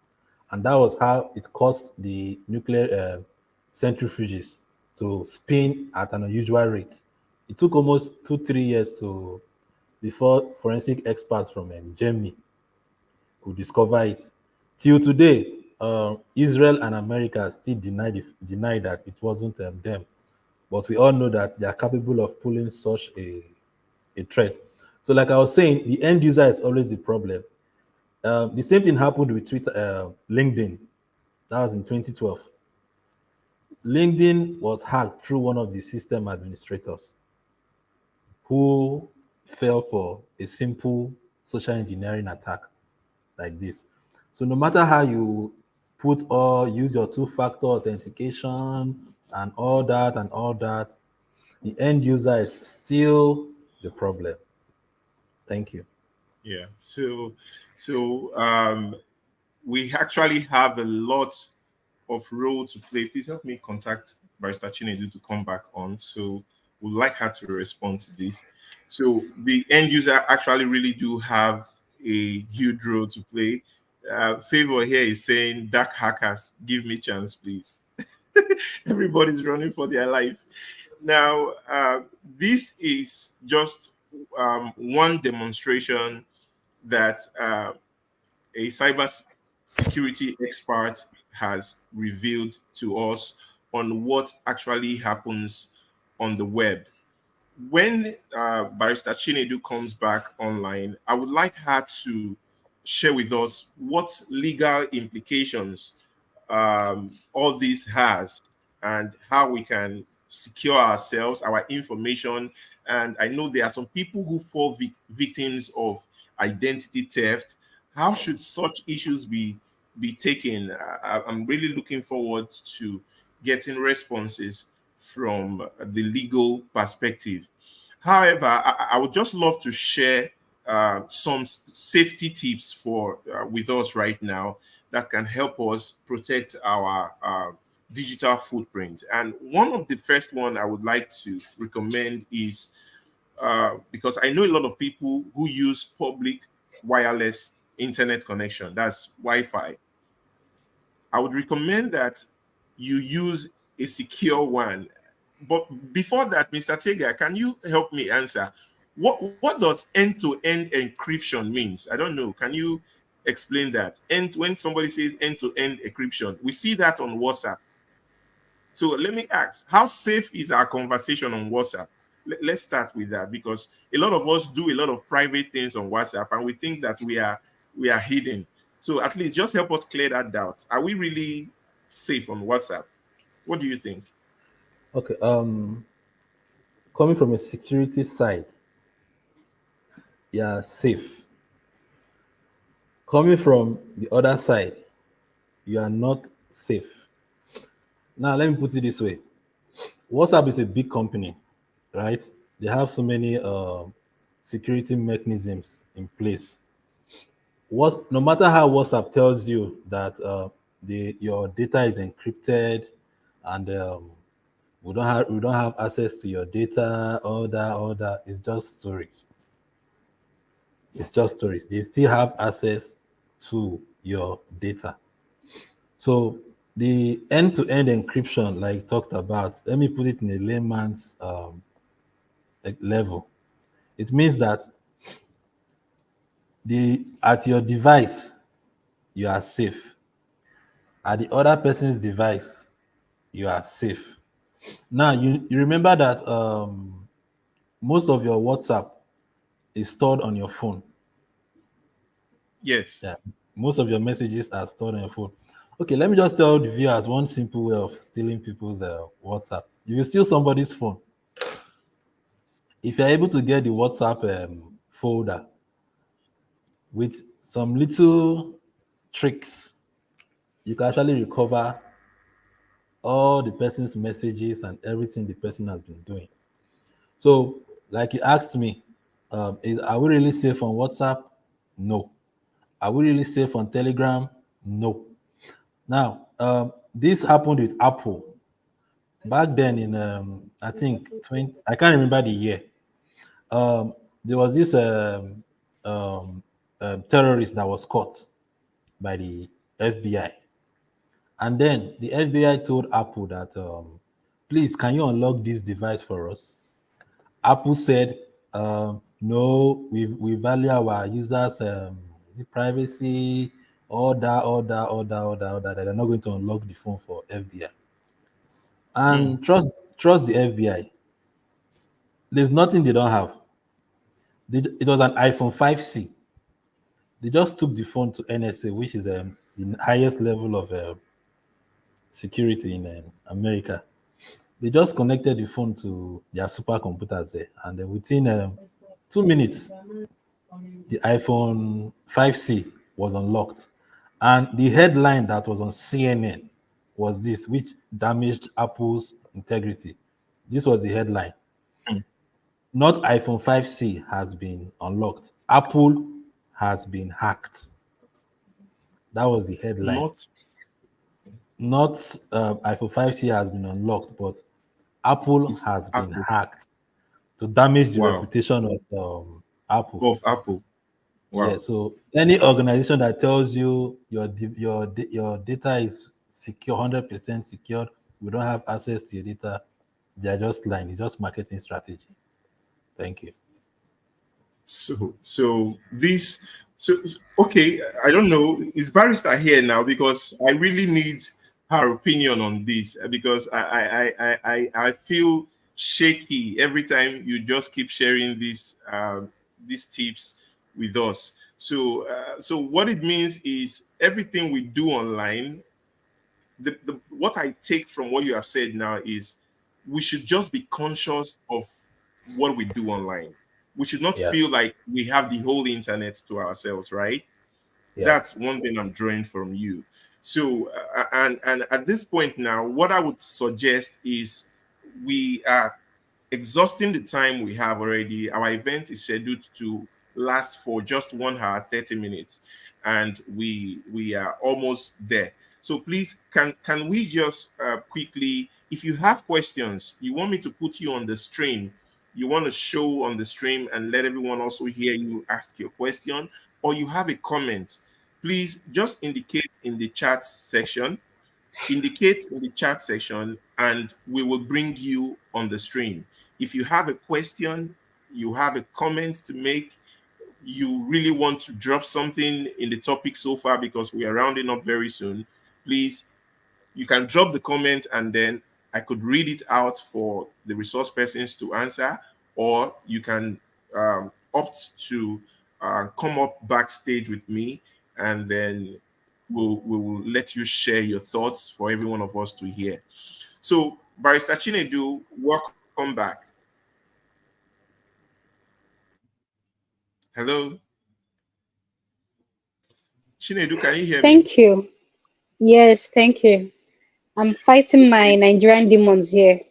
And that was how it caused the nuclear centrifuges to spin at an unusual rate. It took almost 2, 3 years to before forensic experts from Germany could discover it. Till today, Israel and America still deny that it wasn't them. But we all know that they are capable of pulling such a threat. So, like I was saying, the end user is always the problem. The same thing happened with Twitter, LinkedIn. That was in 2012. LinkedIn was hacked through one of the system administrators who fell for a simple social engineering attack like this. So no matter how you put or use your two-factor authentication and all that, the end user is still the problem. Thank you. Yeah. So we actually have a lot of role to play. Please help me contact Barista Chinedu to come back on. So we'd like her to respond to this. So the end user actually really do have a huge role to play. Favor here is saying, dark hackers, give me chance, please. Everybody's running for their life. Now, this is just one demonstration that a cyber security expert has revealed to us on what actually happens on the web. When Barrister Chinedu comes back online, I would like her to share with us what legal implications all this has and how we can secure ourselves, our information. And I know there are some people who fall victims of identity theft. How should such issues be taken? I'm really looking forward to getting responses from the legal perspective. However, I would just love to share some safety tips for with us right now that can help us protect our digital footprint. And one of the first one I would like to recommend is because I know a lot of people who use public wireless internet connection, that's Wi-Fi. I would recommend that you use a secure one. But before that, Mr. Tega, can you help me answer what does end-to-end encryption means? I don't know. Can you explain that? And when somebody says end-to-end encryption, we see that on WhatsApp. So let me ask, how safe is our conversation on WhatsApp? Let's start with that because a lot of us do a lot of private things on WhatsApp and we think that we are hidden. So at least just help us clear that doubt. Are we really safe on WhatsApp? What do you think? Okay. Coming from a security side, yeah, safe. Coming from the other side, you are not safe. Now, let me put it this way: WhatsApp is a big company, right? They have so many security mechanisms in place. What, no matter how WhatsApp tells you that your data is encrypted, and we don't have access to your data. All that is just stories. It's just stories. They still have access to your data. So the end-to-end encryption, like talked about, let me put it in a layman's level. It means that at your device you are safe. At the other person's device you are safe. Now you remember that most of your WhatsApp is stored on your phone. Yes. Yeah, most of your messages are stored on your phone. Okay, let me just tell the viewers one simple way of stealing people's WhatsApp. If you steal somebody's phone, if you're able to get the WhatsApp folder with some little tricks, you can actually recover all the person's messages and everything the person has been doing. So, like you asked me, are we really safe on WhatsApp? No. Are we really safe on Telegram? No. Now, this happened with Apple back then in I think 20. I can't remember the year. There was this terrorist that was caught by the FBI, and then the FBI told Apple that, please, can you unlock this device for us? Apple said, no, we value our users' privacy, all that. They're not going to unlock the phone for FBI. Mm. And trust the FBI. There's nothing they don't have. It was an iPhone 5C. They just took the phone to NSA, which is the highest level of security in America. They just connected the phone to their supercomputers there, and then within 2 minutes, the iPhone 5C was unlocked. And the headline that was on CNN was this, which damaged Apple's integrity. This was the headline. Mm. Not iPhone 5C has been unlocked. Apple has been hacked. That was the headline. Not. Not iPhone 5C has been unlocked, but Apple It's has been Apple. hacked to damage the Wow. reputation of Apple. Of Apple. Yeah, Wow. so any organization that tells you your data is secure, 100% secured, we don't have access to your data, they are just lying. It's just marketing strategy. Thank you. So this okay, I don't know. Is Barrister here now? Because I really need her opinion on this, because I feel shaky every time you just keep sharing these tips with us. So what it means is everything we do online, the what I take from what you have said now is we should just be conscious of what we do online. We should not Yeah, feel like we have the whole internet to ourselves, right? yeah, That's one thing I'm drawing from you. So and at this point now, what I would suggest is we are exhausting the time we have already. Our event is scheduled to last for just 1 hour, 30 minutes, and we are almost there. So please, can we just quickly, if you have questions, you want me to put you on the stream, you want to show on the stream and let everyone also hear you ask your question, or you have a comment, please just indicate in the chat section, and we will bring you on the stream. If you have a question, you have a comment to make, you really want to drop something in the topic so far, because we are rounding up very soon, please, you can drop the comment and then I could read it out for the resource persons to answer, or you can opt to come up backstage with me, and then we will let you share your thoughts for every one of us to hear. So, Barrister Chinedu, welcome back. Hello, Chinedu, can you hear me? Thank you. Yes, thank you. I'm fighting my Nigerian demons here.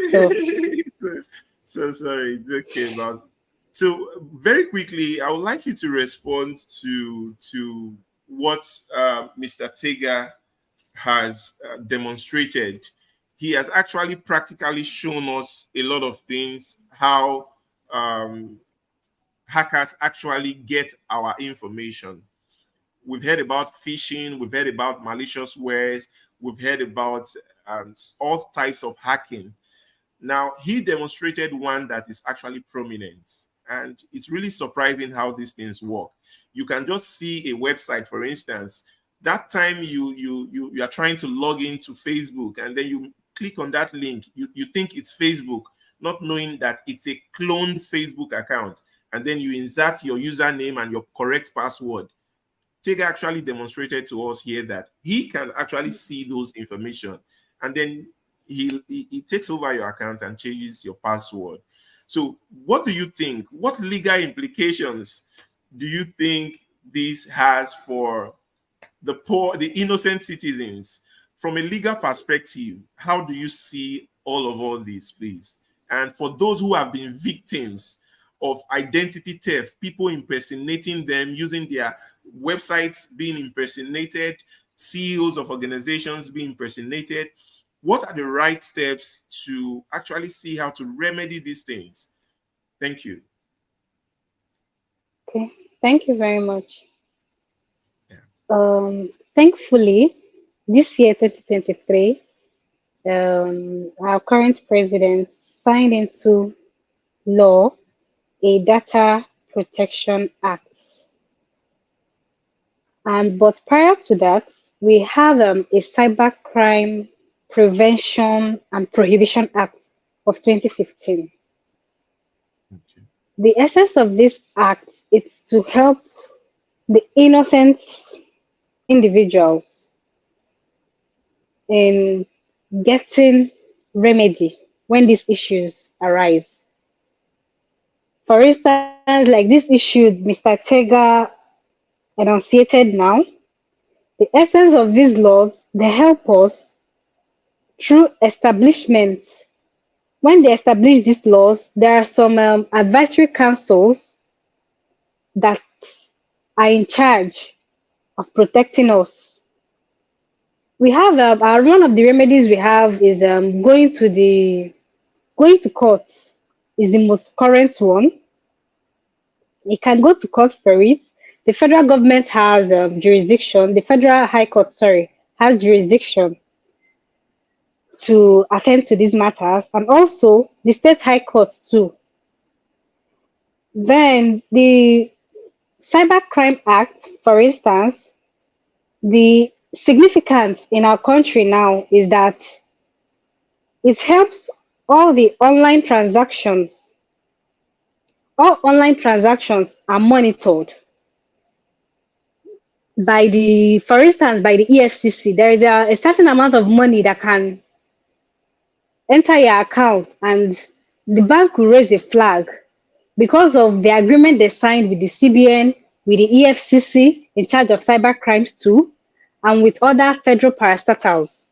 So, so, so sorry, it's okay, but so very quickly, I would like you to respond to what Mr. Tega has demonstrated. He has actually practically shown us a lot of things, how hackers actually get our information. We've heard about phishing, we've heard about malicious wares, we've heard about all types of hacking. Now, he demonstrated one that is actually prominent, and it's really surprising how these things work. You can just see a website, for instance. That time you are trying to log into Facebook, and then you click on that link. You think it's Facebook, not knowing that it's a cloned Facebook account, and then you insert your username and your correct password. Tega actually demonstrated to us here that he can actually see those information, and then he takes over your account and changes your password. So what do you think? What legal implications do you think this has for the poor, the innocent citizens? From a legal perspective, how do you see all this, please? And for those who have been victims of identity theft, people impersonating them, using their websites being impersonated, CEOs of organizations being impersonated, what are the right steps to actually see how to remedy these things? Thank you. Okay, thank you very much. Thankfully, this year, 2023, our current president signed into law a Data Protection Act. But prior to that, we have a Cybercrime Prevention and Prohibition Act of 2015. Okay. The essence of this act is to help the innocent individuals in getting remedy when these issues arise. For instance, like this issue Mr. Tega enunciated now, the essence of these laws, they help us through establishments. When they establish these laws, there are some advisory councils that are in charge of protecting us. We have one of the remedies we have is going to courts is the most current one. You can go to court for it. The federal government has jurisdiction. The federal high court, has jurisdiction to attend to these matters, and also the state high courts too. Then the Cybercrime Act, for instance, the significance in our country now is that it helps all the online transactions. All online transactions are monitored by for instance, by the EFCC. There is a certain amount of money that can enter your account, and the bank will raise a flag because of the agreement they signed with the CBN, with the EFCC in charge of cyber crimes too, and with other federal parastatals.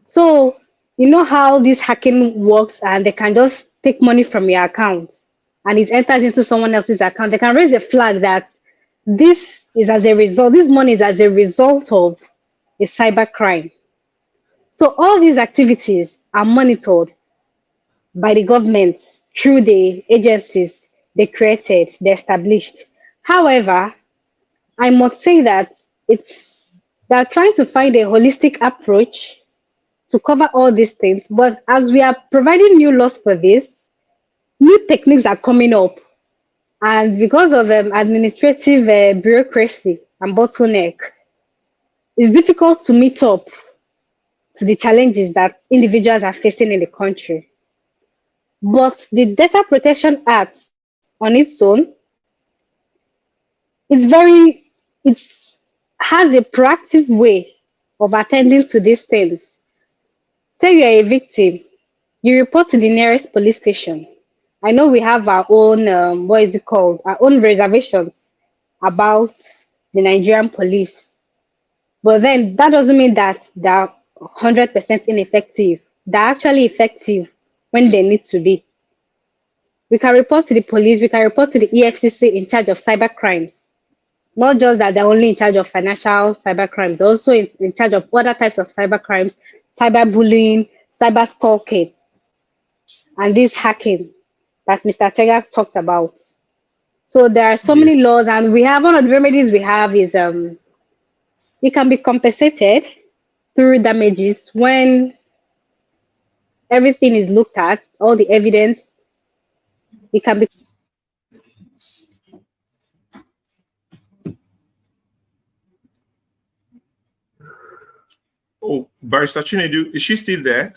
So you know how this hacking works, and they can just take money from your account and it enters into someone else's account. They can raise a flag that this money is as a result of a cyber crime. So all these activities are monitored by the government through the agencies they created, they established. However, I must say that they're trying to find a holistic approach to cover all these things. But as we are providing new laws for this, new techniques are coming up. And because of administrative bureaucracy and bottleneck, it's difficult to meet up to the challenges that individuals are facing in the country. But the Data Protection Act on its own, it has a proactive way of attending to these things. Say you're a victim, you report to the nearest police station. I know we have our own, our own reservations about the Nigerian police. But then that doesn't mean that they're 100% ineffective. They're actually effective when they need to be. We can report to the police, we can report to the EFCC in charge of cyber crimes. Not just that they're only in charge of financial cyber crimes, also in charge of other types of cyber crimes, cyberbullying, cyber stalking, and this hacking that Mr. Tega talked about. So there are so Yeah. many laws, and we have one of the remedies we have is you can be compensated through damages when everything is looked at, all the evidence. You can be Oh, Barista Chinedu, is she still there?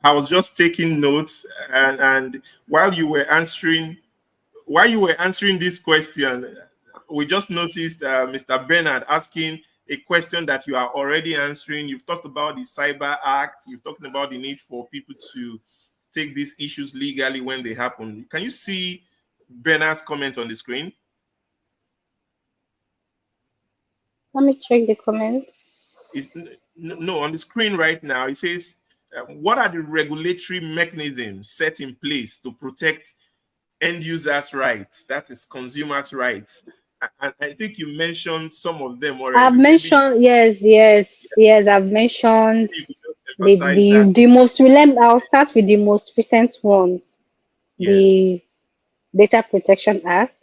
I was just taking notes, and while you were answering this question, we just noticed Mr. Bernard asking a question that you are already answering. You've talked about the Cyber Act. You've talked about the need for people to take these issues legally when they happen. Can you see Bernard's comment on the screen? Let me check the comments. No, on the screen right now, it says, what are the regulatory mechanisms set in place to protect end users' rights, that is consumers' rights? And I think you mentioned some of them I've already. Maybe mentioned yes. I've mentioned you could just the emphasize that. the most relevant. I'll start with the most recent ones. Yeah. The Data Protection Act.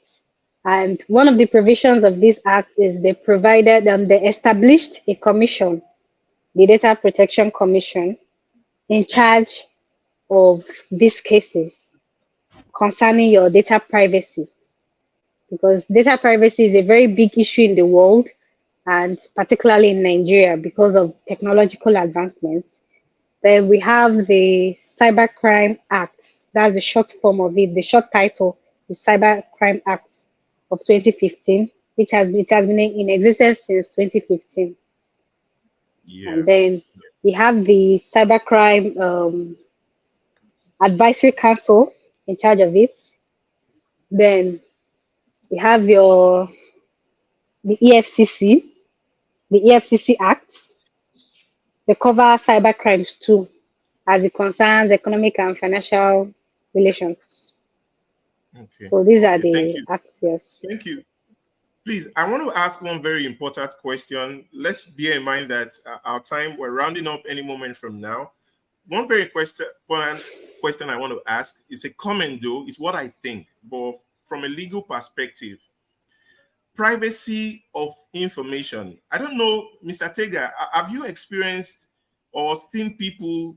And one of the provisions of this act is they established a commission, the Data Protection Commission, in charge of these cases concerning your data privacy. Because data privacy is a very big issue in the world, and particularly in Nigeria because of technological advancements. Then we have the Cybercrime Act. That's the short form of it. The short title is Cybercrime Act of 2015, which has been in existence since 2015. Yeah. And then we have the Cybercrime Advisory Council in charge of it. Then we have the EFCC, the EFCC Act. They cover cyber crimes too, as it concerns economic and financial relations. Okay. So these are Okay. Thank the you. acts, yes. Thank you. Please, I want to ask one very important question. Let's bear in mind that our time, we're rounding up any moment from now. One very question I want to ask is a comment, though, is what I think, but from a legal perspective, privacy of information. I don't know, Mr. Tega, have you experienced or seen people?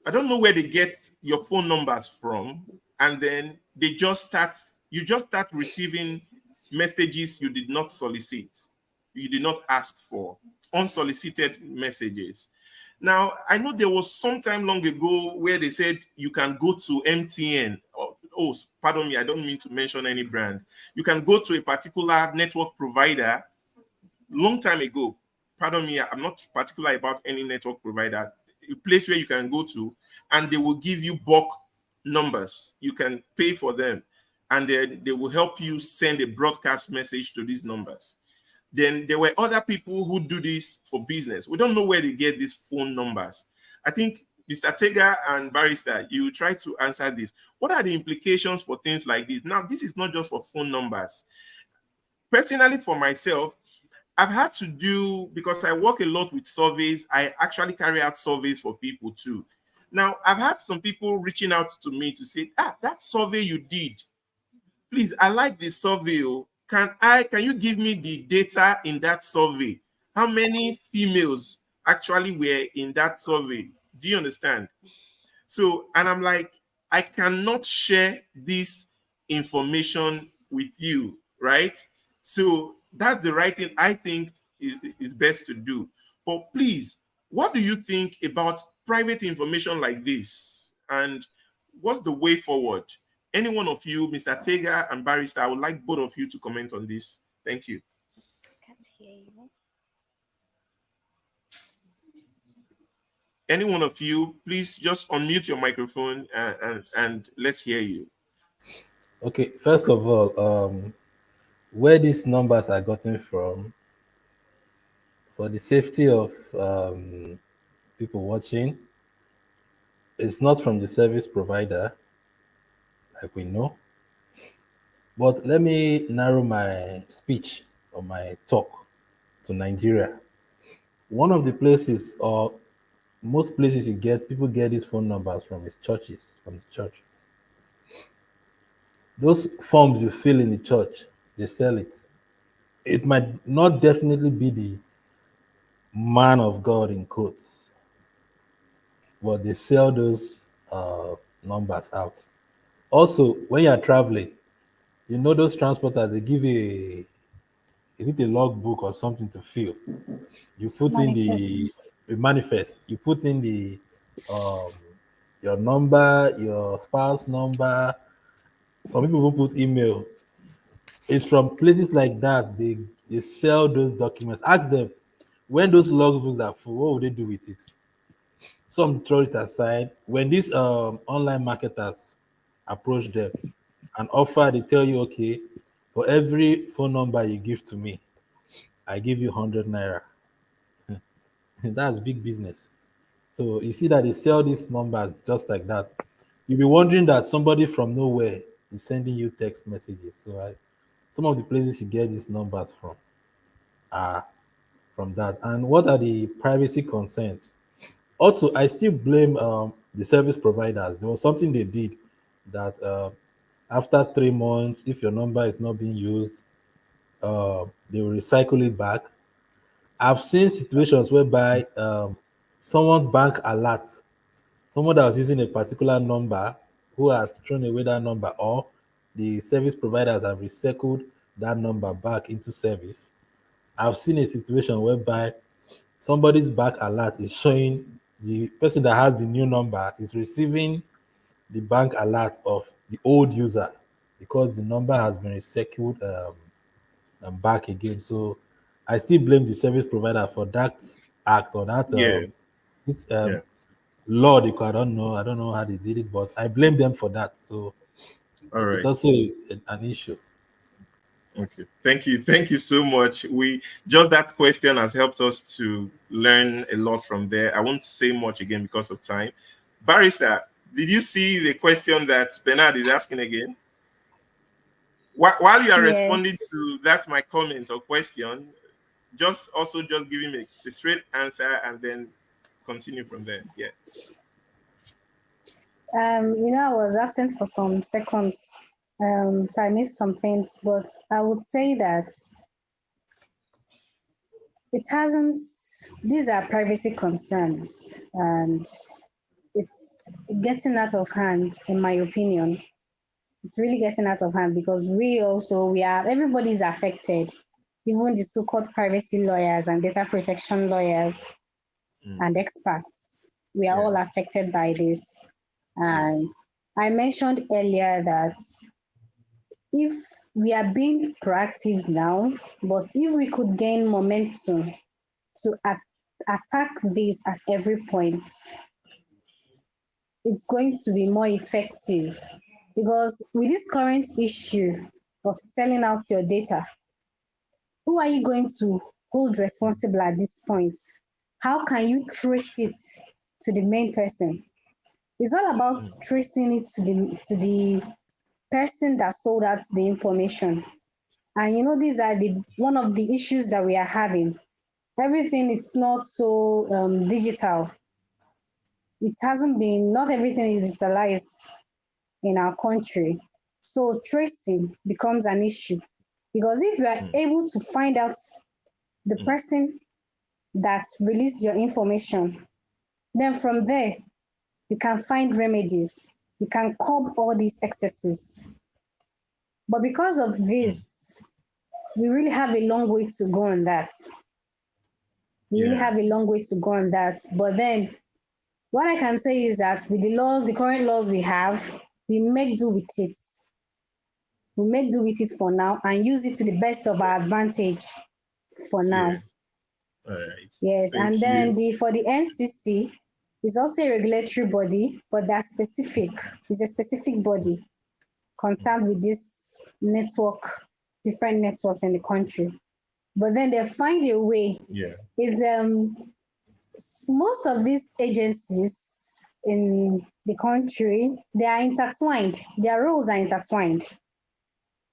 I don't know where they get your phone numbers from, and then you just start receiving messages you did not solicit, you did not ask for, unsolicited messages. Now, I know there was some time long ago where they said you can go to MTN. Oh, pardon me, I don't mean to mention any brand. You can go to a particular network provider long time ago. Pardon me, I'm not particular about any network provider. A place where you can go to, and they will give you bulk numbers. You can pay for them, and then they will help you send a broadcast message to these numbers. Then there were other people who do this for business. We don't know where they get these phone numbers. I think Mr. Tega and Barrister, you try to answer this. What are the implications for things like this? Now, this is not just for phone numbers. Personally, for myself, I've had to do, because I work a lot with surveys, I actually carry out surveys for people too. Now, I've had some people reaching out to me to say, that survey you did, please, I like the survey. Can you give me the data in that survey? How many females actually were in that survey? Do you understand? So, and I'm like, I cannot share this information with you, right? So that's the right thing I think is best to do. But please, what do you think about private information like this? And what's the way forward? Any one of you, Mr. Tega and Barrister, I would like both of you to comment on this. Thank you. Can't hear you. Any one of you, please just unmute your microphone and let's hear you. Okay, first of all, where these numbers are gotten from, for the safety of people watching, it's not from the service provider, like we know, But let me narrow my speech or my talk to Nigeria. One of the places, or most places you get, people get these phone numbers from his churches, from the church. Those forms you fill in the church, they sell it. It might not definitely be the man of God in quotes, but they sell those numbers out. Also, when you're traveling, you know those transporters, they give you is it a logbook or something to fill? You put in Manifests. the manifest, you put in the um, your number, your spouse number. Some people who put email. It's from places like that. They sell those documents. Ask them when those logbooks are full, what would they do with it? Some throw it aside. When these online marketers approach them and offer, they tell you, okay, for every phone number you give to me, I give you 100 naira. That's big business. So you see that they sell these numbers just like that. You'll be wondering that somebody from nowhere is sending you text messages. Some of the places you get these numbers from are from that. And what are the privacy concerns? Also, I still blame the service providers. There was something they did that after 3 months, if your number is not being used, they will recycle it back. I've seen situations whereby someone's bank alert, someone that was using a particular number who has thrown away that number, or the service providers have recycled that number back into service. I've seen a situation whereby somebody's bank alert is showing the person that has the new number is receiving the bank alert of the old user because the number has been recycled and back again. So I still blame the service provider for that act or that Yeah, it's yeah. law. I don't know how they did it, but I blame them for that. So All it's right. also an issue. Okay. Thank you. Thank you so much. We just that question has helped us to learn a lot from there. I won't say much again because of time. Barrister, did you see the question that Bernard is asking again? While you are responding Yes. to that, my comment or question, just also just give him a straight answer and then continue from there. Yeah. I was absent for some seconds, so I missed some things, but I would say that it hasn't, these are privacy concerns, and it's getting out of hand, in my opinion. It's really getting out of hand because everybody is affected, even the so-called privacy lawyers and data protection lawyers Mm. and experts. We are Yeah. all affected by this. Yes. And I mentioned earlier that if we are being proactive now, but if we could gain momentum to attack this at every point, it's going to be more effective. Because with this current issue of selling out your data, who are you going to hold responsible at this point? How can you trace it to the main person? It's all about tracing it to the person that sold out the information. And these are the one of the issues that we are having. Everything is not so digital. It hasn't been, not everything is digitalized in our country. So tracing becomes an issue. Because if you are Mm. able to find out the Mm. person that released your information, then from there, you can find remedies. You can curb all these excesses. But because of Mm. this, we really have a long way to go on that. We really Yeah. have a long way to go on that. But then what I can say is that with the laws, the current laws we have, we make do with it. We make do with it for now and use it to the best of our advantage for Yeah. now. All right. Yes, and Thank then you. for the NCC is also a regulatory body, but they're specific. It's a specific body concerned with this network, different networks in the country. But then they find a way. Yeah. It's most of these agencies in the country, they are intertwined. Their roles are intertwined.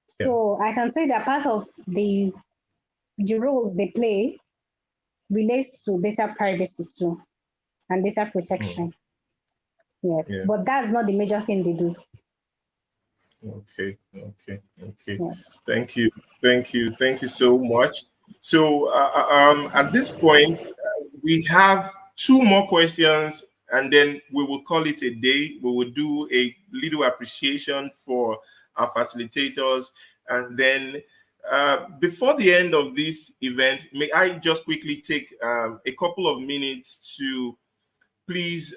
So I can say that part of the roles they play relates to data privacy too and data protection. Yes, but that's not the major thing they do. Okay. Yes. Thank you so much. So at this point, we have two more questions, and then we will call it a day. We will do a little appreciation for our facilitators, and then before the end of this event, may I just quickly take a couple of minutes to please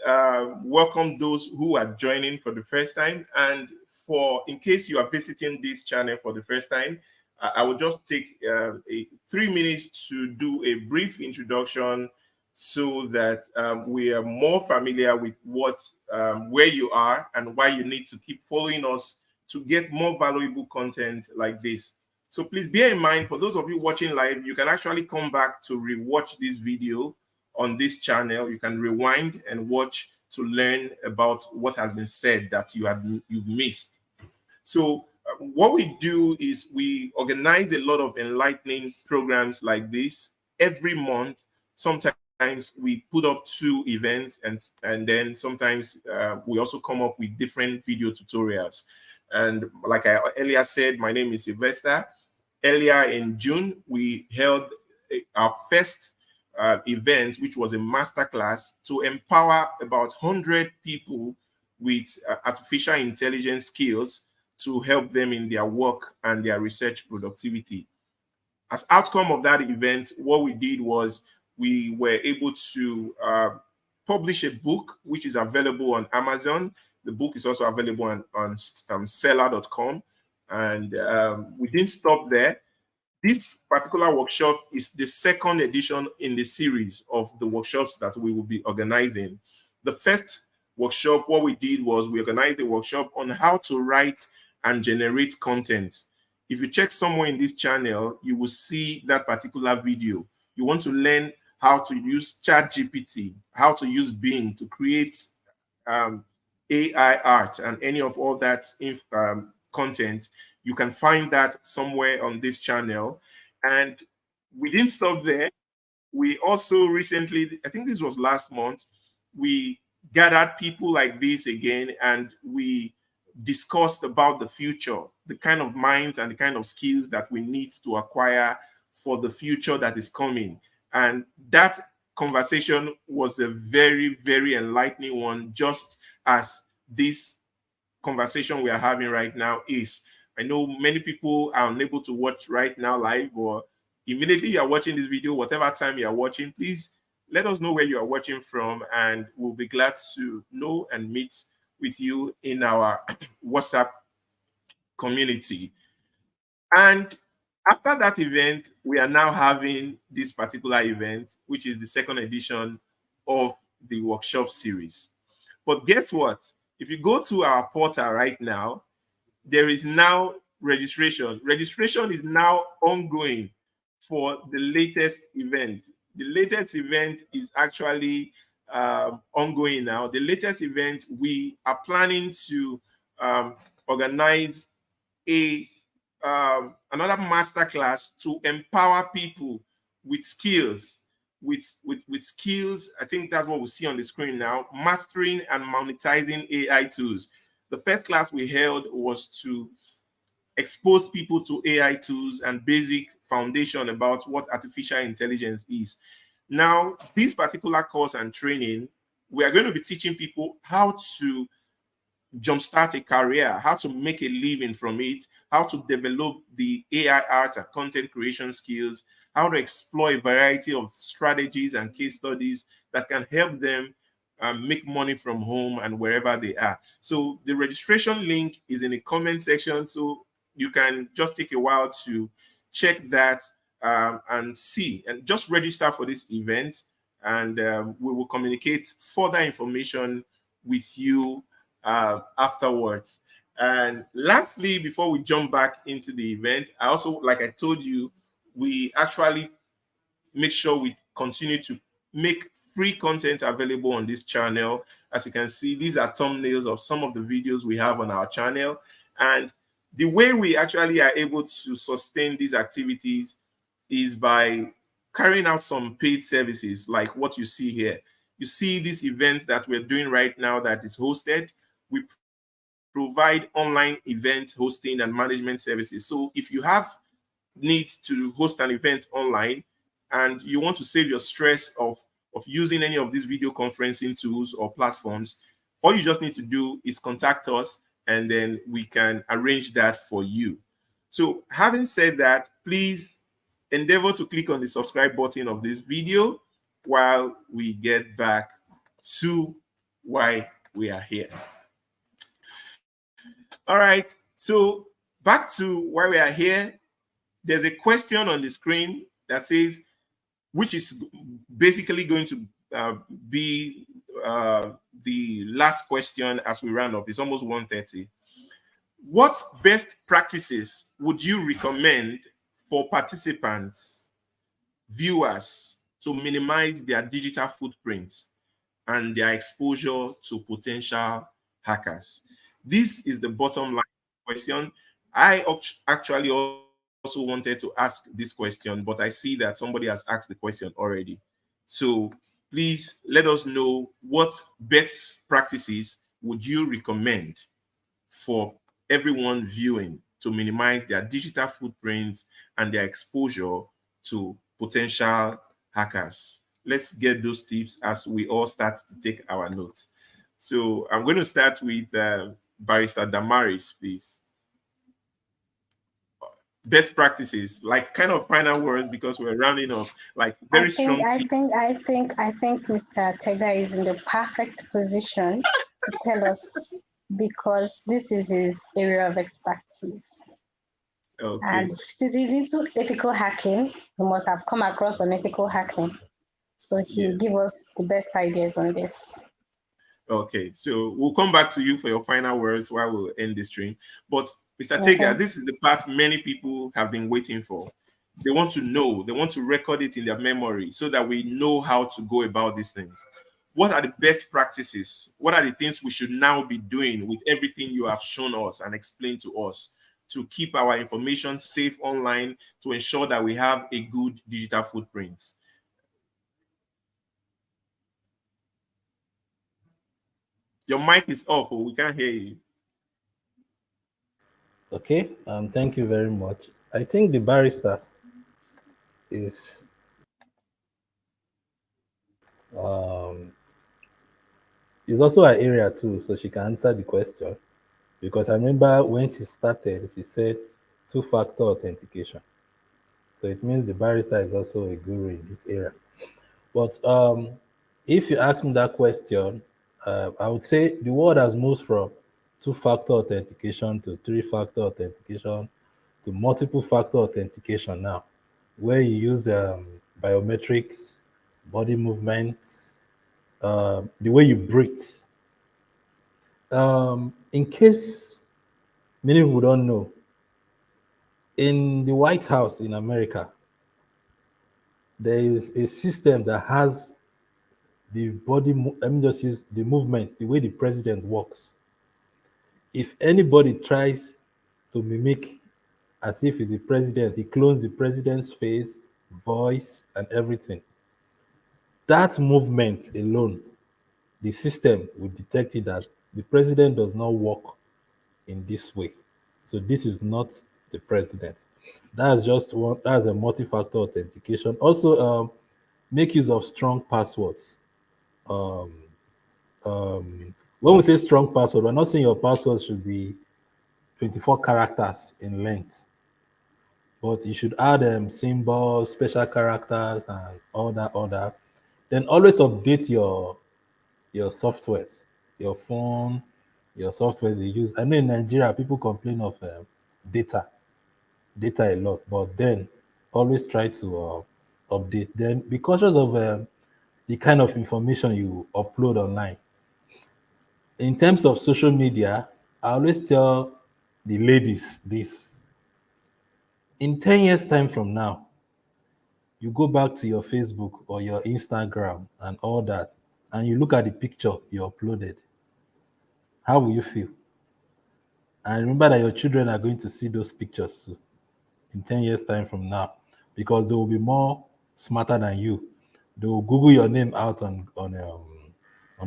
welcome those who are joining for the first time. And for in case you are visiting this channel for the first time, I will just take 3 minutes to do a brief introduction so that we are more familiar with where you are and why you need to keep following us to get more valuable content like this. So please bear in mind, for those of you watching live, you can actually come back to rewatch this video on this channel. You can rewind and watch to learn about what has been said that you've missed. So what we do is we organize a lot of enlightening programs like this every month. Sometimes we put up 2 events, and then sometimes we also come up with different video tutorials. And like I earlier said, my name is Sylvester. Earlier in June, we held our first event, which was a masterclass to empower about 100 people with artificial intelligence skills to help them in their work and their research productivity. As outcome of that event, what we did was we were able to publish a book which is available on Amazon. The book is also available on seller.com. And we didn't stop there. This particular workshop is the second edition in the series of the workshops that we will be organizing. The first workshop, what we did was we organized a workshop on how to write and generate content. If you check somewhere in this channel, you will see that particular video. You want to learn how to use ChatGPT, how to use Bing to create AI art and any of all that content. You can find that somewhere on this channel. And we didn't stop there. We also recently, I think this was last month, we gathered people like this again, and we discussed about the future, the kind of minds and the kind of skills that we need to acquire for the future that is coming. And that conversation was a very, very enlightening one, just as this conversation we are having right now is. I know many people are unable to watch right now live, or immediately you are watching this video, whatever time you are watching, please let us know where you are watching from, and we'll be glad to know and meet with you in our WhatsApp community. And after that event, we are now having this particular event, which is the second edition of the workshop series. But guess what? If you go to our portal right now, there is now registration. Registration is now ongoing for the latest event. The latest event is actually ongoing now. The latest event, we are planning to organize another masterclass to empower people with skills. With skills, I think that's what we see on the screen now, mastering and monetizing AI tools. The first class we held was to expose people to AI tools and basic foundation about what artificial intelligence is. Now, this particular course and training, we are going to be teaching people how to jumpstart a career, how to make a living from it, how to develop the AI art and content creation skills, how to explore a variety of strategies and case studies that can help them make money from home and wherever they are. So the registration link is in the comment section, so you can just take a while to check that and see, and just register for this event, and we will communicate further information with you afterwards. And lastly, before we jump back into the event, I also, like I told you, we actually make sure we continue to make free content available on this channel. As you can see, these are thumbnails of some of the videos we have on our channel. And The way we actually are able to sustain these activities is by carrying out some paid services like what you see here. You see these events that we're doing right now that is hosted. We provide online event hosting and management services. So if you have need to host an event online and you want to save your stress of using any of these video conferencing tools or platforms, all you just need to do is contact us and then we can arrange that for you. So having said that, please endeavor to click on the subscribe button of this video while we get back to why we are here. All right, so back to why we are here. There's a question on the screen that says, which is basically going to be the last question as we round up. It's almost 1:30. What best practices would you recommend for participants, viewers, to minimize their digital footprints and their exposure to potential hackers? This is the bottom line question. I actually also wanted to ask this question, but I see that somebody has asked the question already. So please let us know, what best practices would you recommend for everyone viewing to minimize their digital footprints and their exposure to potential hackers? Let's get those tips as we all start to take our notes. So I'm going to start with Barista Damaris, please. Best practices, like kind of final words, because we're rounding up, like very strong tips. I think Mr. Tega is in the perfect position to tell us, because this is his area of expertise. Okay. And since he's into ethical hacking, he must have come across unethical hacking. So he'll give us the best ideas on this. Okay, so we'll come back to you for your final words while we'll end the stream. But Mr. Tega, this is the part many people have been waiting for. They want to know, they want to record it in their memory so that we know how to go about these things. What are the best practices? What are the things we should now be doing with everything you have shown us and explained to us to keep our information safe online, to ensure that we have a good digital footprint? Your mic is off, or we can't hear you. Okay, thank you very much. I think the barrister is also an area too, so she can answer the question. Because I remember when she started, she said two-factor authentication. So it means the barrister is also a guru in this area. But if you ask me that question, I would say the world has moved from two-factor authentication to three-factor authentication to multiple-factor authentication now, where you use biometrics, body movements, the way you breathe. In case many people don't know, in the White House in America, there is a system that has the body, let me just use the movement, the way the president walks. If anybody tries to mimic as if he's the president, he clones the president's face, voice, and everything. That movement alone, the system will detect it that the president does not walk in this way. So this is not the president. That's just one, that's a multi-factor authentication. Also, make use of strong passwords. When we say strong password, we're not saying your password should be 24 characters in length, but you should add symbols, special characters, and all that. Then always update your softwares, your phone, your softwares you use. I know in Nigeria, people complain of data a lot, but then always try to update. Then be cautious of the kind of information you upload online. In terms of social media, I always tell the ladies this. In 10 years' time from now, you go back to your Facebook or your Instagram and all that, and you look at the picture you uploaded. How will you feel? And remember that your children are going to see those pictures too in 10 years' time from now, because they will be more smarter than you. They will Google your name out on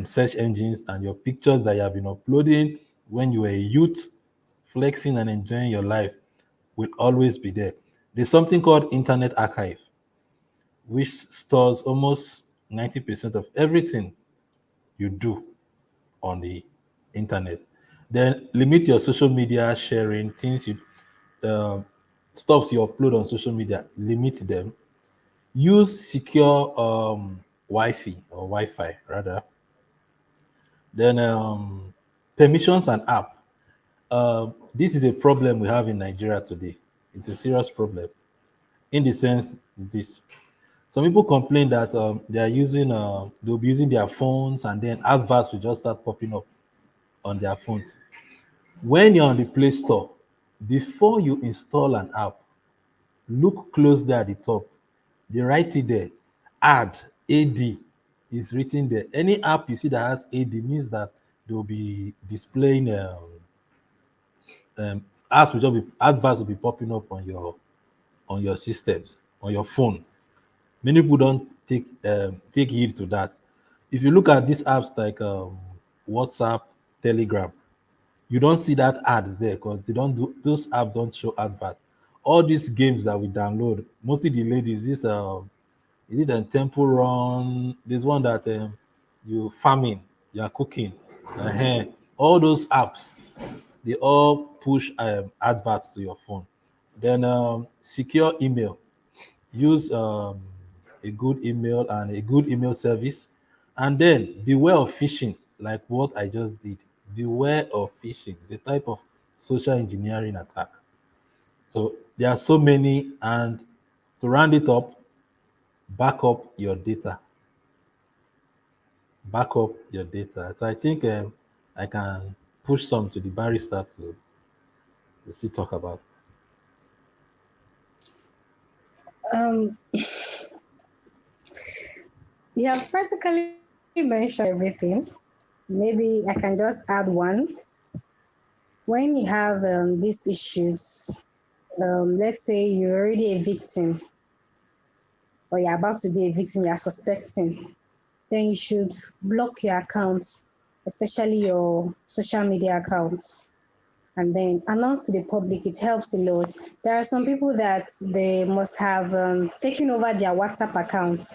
search engines, and your pictures that you have been uploading when you were a youth, flexing and enjoying your life, will always be there. There's something called Internet Archive, which stores almost 90% of everything you do on the internet. Then limit your social media sharing, things you uh, stuffs you upload on social media, limit them. Use secure Wi-Fi or Wi-Fi rather. Then permissions and app. This is a problem we have in Nigeria today. It's a serious problem. In the sense, this some people complain that they are using they'll be using their phones, and then adverts will just start popping up on their phones. When you're on the Play Store, before you install an app, look close there at the top. They write it there. Add AD is written there. Any app you see that has AD means that they'll be displaying apps will just be adverts will be popping up on your systems, on your phone. Many people don't take heed to that. If you look at these apps like WhatsApp, Telegram, you don't see that ads there because they don't do those apps don't show advert. All these games that we download, mostly the ladies, this is it a Temple Run? This one that you farming, you are cooking, all those apps, they all push adverts to your phone. Then secure email. Use a good email and a good email service. And then beware of phishing, like what I just did. Beware of phishing. It's a type of social engineering attack. So there are so many, and to round it up, back up your data. Back up your data. So I think I can push some to the barrister to see talk about. Um, you have practically mentioned everything. Maybe I can just add one. When you have these issues, let's say you're already a victim, or you're about to be a victim, you're suspecting, then you should block your account, especially your social media accounts, and then announce to the public. It helps a lot. There are some people that they must have taken over their WhatsApp account,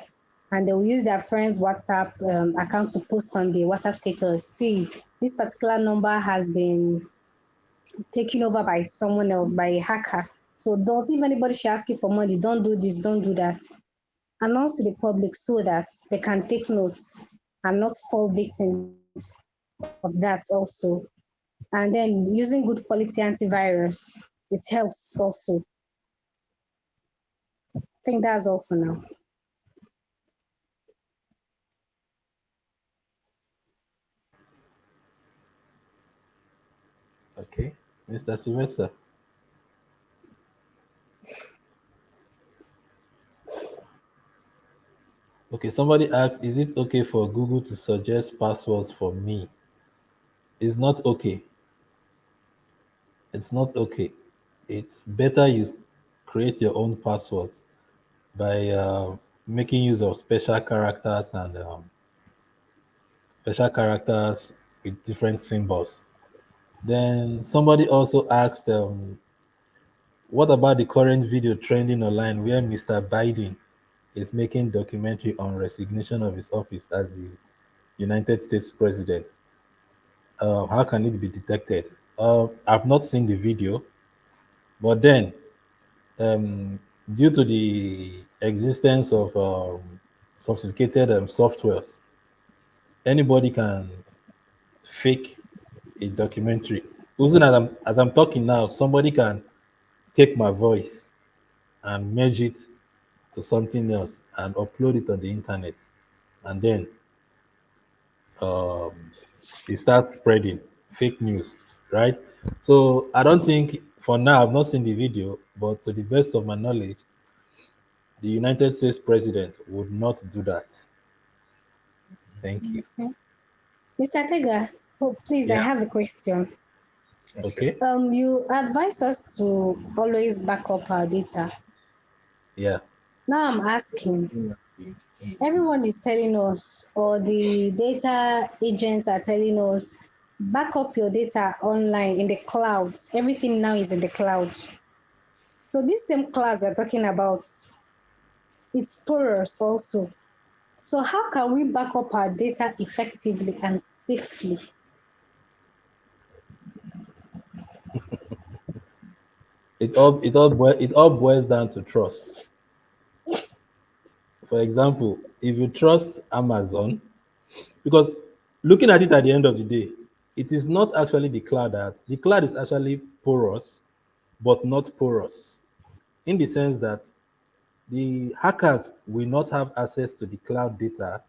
and they will use their friend's WhatsApp account to post on the WhatsApp status. See, this particular number has been taken over by someone else, by a hacker. So don't, if anybody should ask you for money, don't do this, don't do that. Announce to the public so that they can take notes and not fall victims of that also. And then using good quality antivirus, it helps also. I think that's all for now. Okay, Mr. Sylvester. Okay, somebody asked, is it okay for Google to suggest passwords for me? It's not okay. It's not okay. It's better you create your own passwords by making use of special characters with different symbols. Then somebody also asked, what about the current video trending online where Mr. Biden is making documentary on resignation of his office as the United States president? How can it be detected? I've not seen the video, but then um, due to the existence of sophisticated softwares, anybody can fake a documentary. Even as I'm talking now, somebody can take my voice and merge it to something else and upload it on the internet, and then um, it starts spreading fake news, right? So I don't think for now I've not seen the video, but to the best of my knowledge, the United States president would not do that. Thank you. Mr. Tega, oh, please, I Yeah. have a question. Okay. You advise us to always back up our data. Yeah. Now I'm asking, everyone is telling us, or the data agents are telling us, back up your data online in the clouds. Everything now is in the cloud. So this same clouds we're talking about, it's porous also. So how can we back up our data effectively and safely? It all boils down to trust. For example, if you trust Amazon, because looking at it at the end of the day, it is not actually the cloud is actually porous, but not porous, in the sense that the hackers will not have access to the cloud data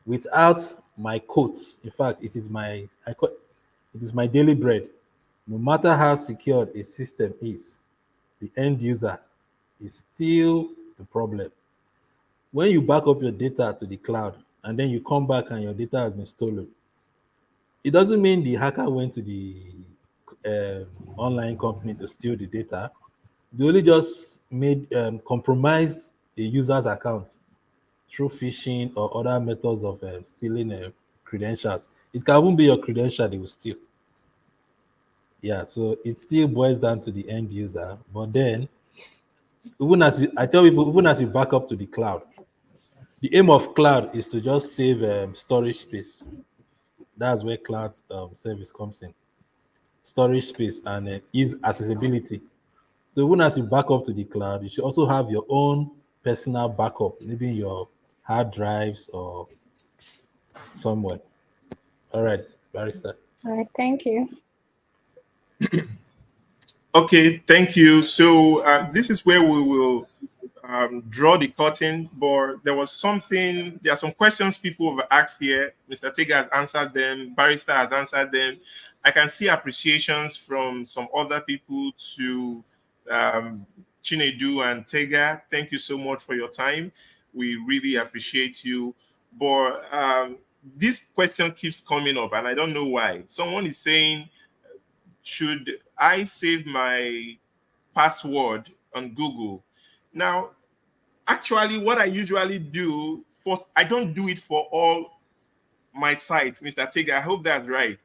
without my quotes. In fact, it is my daily bread. No matter how secured a system is, the end user is still the problem. When you back up your data to the cloud and then you come back and your data has been stolen, it doesn't mean the hacker went to the online company to steal the data. They only just made compromised a user's account through phishing or other methods of stealing credentials. It can even be your credential they will steal. Yeah, so it still boils down to the end user. But then, I tell people, even as you back up to the cloud, the aim of cloud is to just save storage space. That's where cloud service comes in. Storage space and ease accessibility. So even as you back up to the cloud, you should also have your own personal backup, maybe in your hard drives or somewhere. All right, Barrister. All right, thank you. Okay, thank you. So this is where we will draw the curtain. But there are some questions people have asked here. Mr. Tega has answered them. Barrister has answered them. I can see appreciations from some other people to Chinedu and Tega. Thank you so much for your time. We really appreciate you. But this question keeps coming up, and I don't know why. Someone is saying, should I save my password on Google? Now, actually, what I usually do I don't do it for all my sites, Mr. Tega. I hope that's right.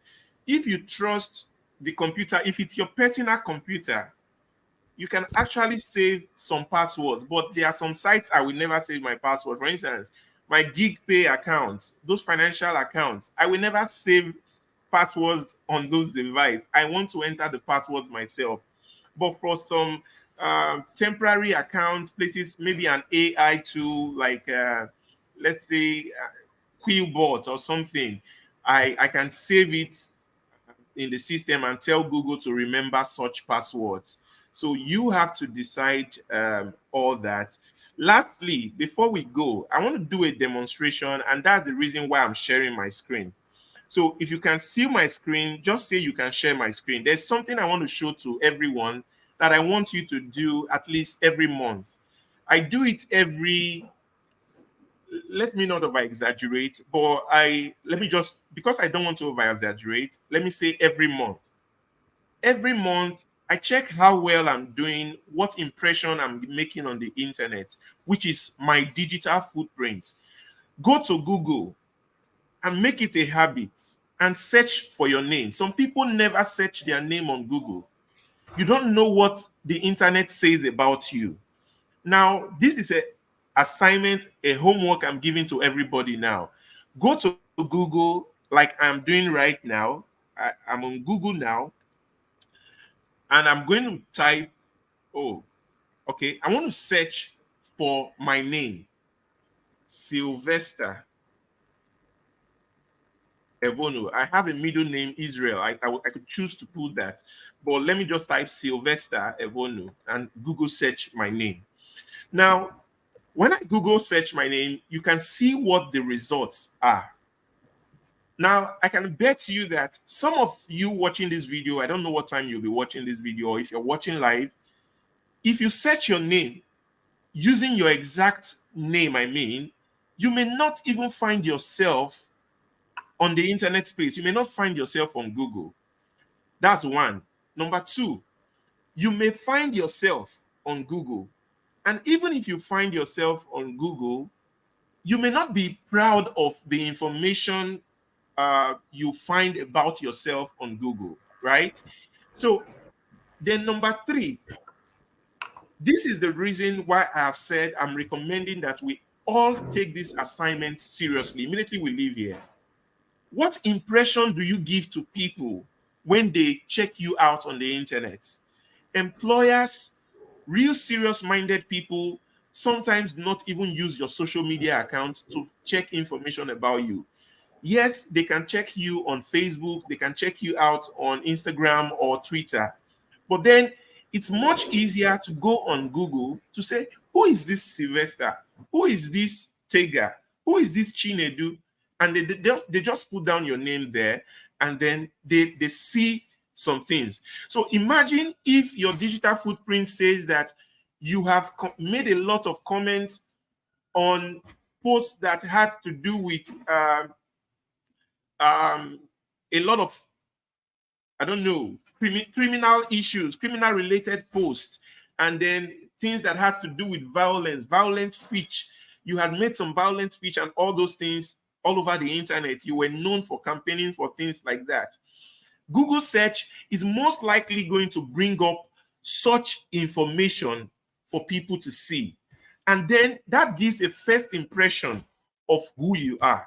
If you trust the computer, if it's your personal computer, you can actually save some passwords, but there are some sites I will never save my password. For instance, my gig pay accounts, those financial accounts, I will never save passwords on those devices. I want to enter the passwords myself. But for some temporary accounts, places, maybe an AI tool like, let's say, Quillbot or something, I can save it in the system and tell Google to remember such passwords. So you have to decide all that. Lastly, before we go, I want to do a demonstration, and that's the reason why I'm sharing my screen. So if you can see my screen, just say you can share my screen. There's something I want to show to everyone that I want you to do at least every month. I do it every, let me not over exaggerate, but let me just, because I don't want to over exaggerate, let me say every month. Every month, I check how well I'm doing, what impression I'm making on the internet, which is my digital footprint. Go to Google and make it a habit and search for your name. Some people never search their name on Google. You don't know what the internet says about you. Now, this is a assignment, a homework I'm giving to everybody now. Go to Google like I'm doing right now. I'm on Google now, and I'm going to type, oh, okay, I want to search for my name, Sylvester Ebono. I have a middle name, Israel. I could choose to put that. But let me just type Sylvester Ebono and Google search my name. Now, when I Google search my name, you can see what the results are. Now, I can bet you that some of you watching this video, I don't know what time you'll be watching this video, or if you're watching live, if you search your name using your exact name, you may not even find yourself on the internet space. You may not find yourself on Google. That's one. Number two, you may find yourself on Google. And even if you find yourself on Google, you may not be proud of the information you find about yourself on Google, right? So then number three, this is the reason why I have said I'm recommending that we all take this assignment seriously immediately we leave here. What impression do you give to people when they check you out on the internet? Employers, real serious-minded people, sometimes do not even use your social media account to check information about you. Yes, they can check you on Facebook, they can check you out on Instagram or Twitter, but then it's much easier to go on Google to say, who is this Sylvester? Who is this Tega? Who is this Chinedu? And they just put down your name there, and then they see some things. So imagine if your digital footprint says that you have made a lot of comments on posts that had to do with a lot of, I don't know, criminal issues, criminal related posts, and then things that had to do with violence, violent speech. You had made some violent speech and all those things all over the internet. You were known for campaigning for things like that. Google search is most likely going to bring up such information for people to see. And then that gives a first impression of who you are.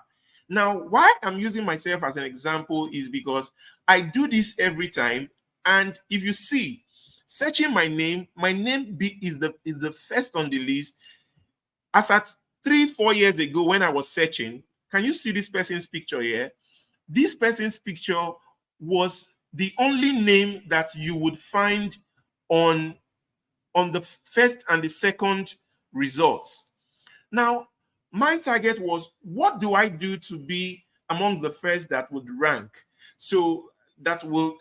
Now, why I'm using myself as an example is because I do this every time. And if you see, searching my name is the first on the list. As at 3-4 years ago when I was searching, can you see this person's picture here? This person's picture was the only name that you would find on the first and the second results. Now, my target was, what do I do to be among the first that would rank? So that will,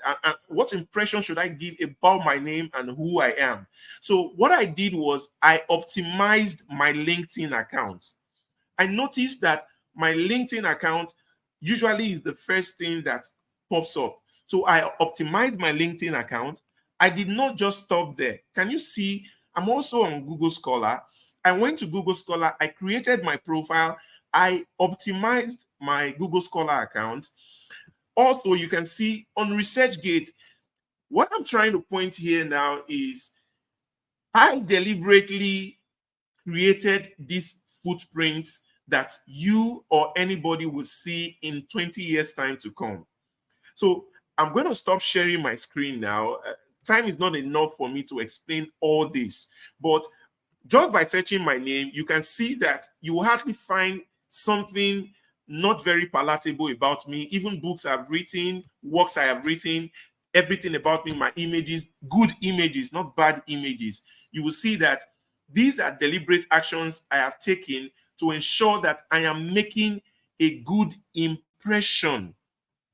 what impression should I give about my name and who I am? So what I did was I optimized my LinkedIn account. I noticed that my LinkedIn account usually is the first thing that pops up. So I optimized my LinkedIn account. I did not just stop there. Can you see? I'm also on Google Scholar. I went to Google Scholar. I created my profile. I optimized my Google Scholar account. Also, you can see on ResearchGate, what I'm trying to point here now is I deliberately created these footprints that you or anybody will see in 20 years' time to come. So I'm going to stop sharing my screen now. Time is not enough for me to explain all this, but just by searching my name, you can see that you will hardly find something not very palatable about me. Even books I've written, works I have written, everything about me, my images, good images, not bad images. You will see that these are deliberate actions I have taken to ensure that I am making a good impression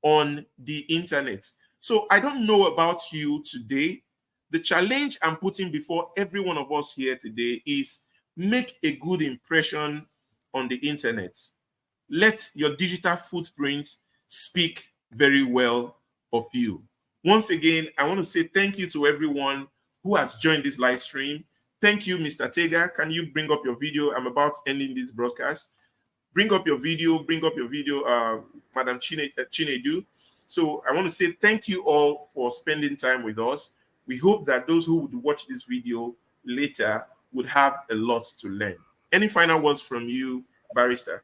on the internet. So I don't know about you today. The challenge I'm putting before every one of us here today is make a good impression on the internet. Let your digital footprint speak very well of you. Once again, I want to say thank you to everyone who has joined this live stream. Thank you, Mr. Tega. Can you bring up your video? I'm about ending this broadcast. Bring up your video, Madam Chinedu. So I want to say thank you all for spending time with us. We hope that those who would watch this video later would have a lot to learn. Any final words from you, Barrister?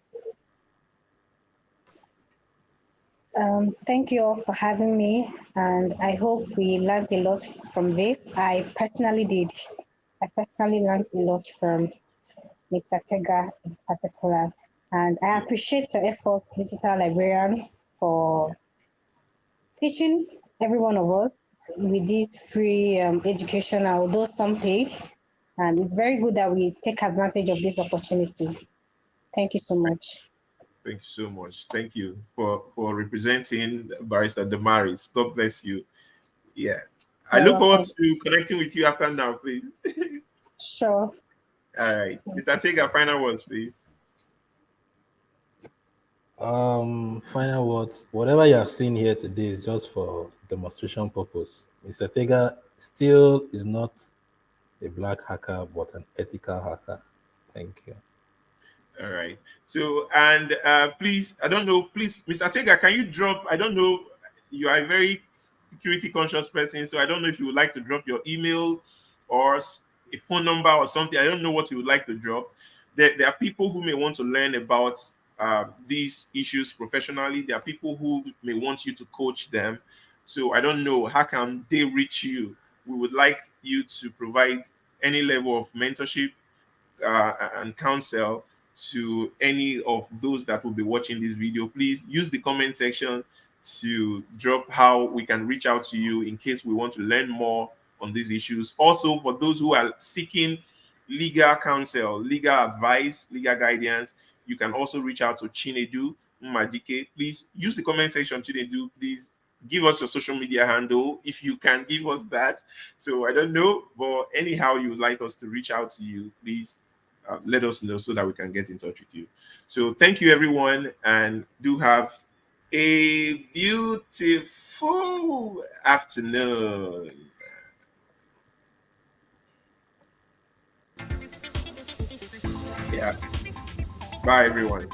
Thank you all for having me, and I hope we learned a lot from this. I personally did. I personally learned a lot from Mr. Tega in particular, and I appreciate your efforts, Digital Librarian, for teaching every one of us with this free education, although some paid, and it's very good that we take advantage of this opportunity. Thank you so much. Thank you so much. Thank you for representing Barista Damaris. God bless you. Yeah. I look forward to connecting with you after now, please. Sure. All right. Mr. Tega, final words, please. Final words. Whatever you have seen here today is just for demonstration purpose. Mr. Tega still is not a black hacker, but an ethical hacker. Thank you. All right. So, and please, I don't know, please, Mr. Tega, can you drop? I don't know, you are a very security conscious person, so I don't know if you would like to drop your email or a phone number or something. I don't know what you would like to drop. There are people who may want to learn about these issues professionally. There are people who may want you to coach them. So I don't know, how can they reach you? We would like you to provide any level of mentorship and counsel to any of those that will be watching this video. Please use the comment section to drop how we can reach out to you in case we want to learn more on these issues. Also, for those who are seeking legal counsel, legal advice, legal guidance, you can also reach out to Chinedu 𝐸𝐻𝐻𝐻. Please use the comment section, Chinedu. Please give us your social media handle if you can give us that. So I don't know, but anyhow you would like us to reach out to you, please let us know so that we can get in touch with you. So thank you, everyone, and do have a beautiful afternoon. Yeah. Bye, everyone.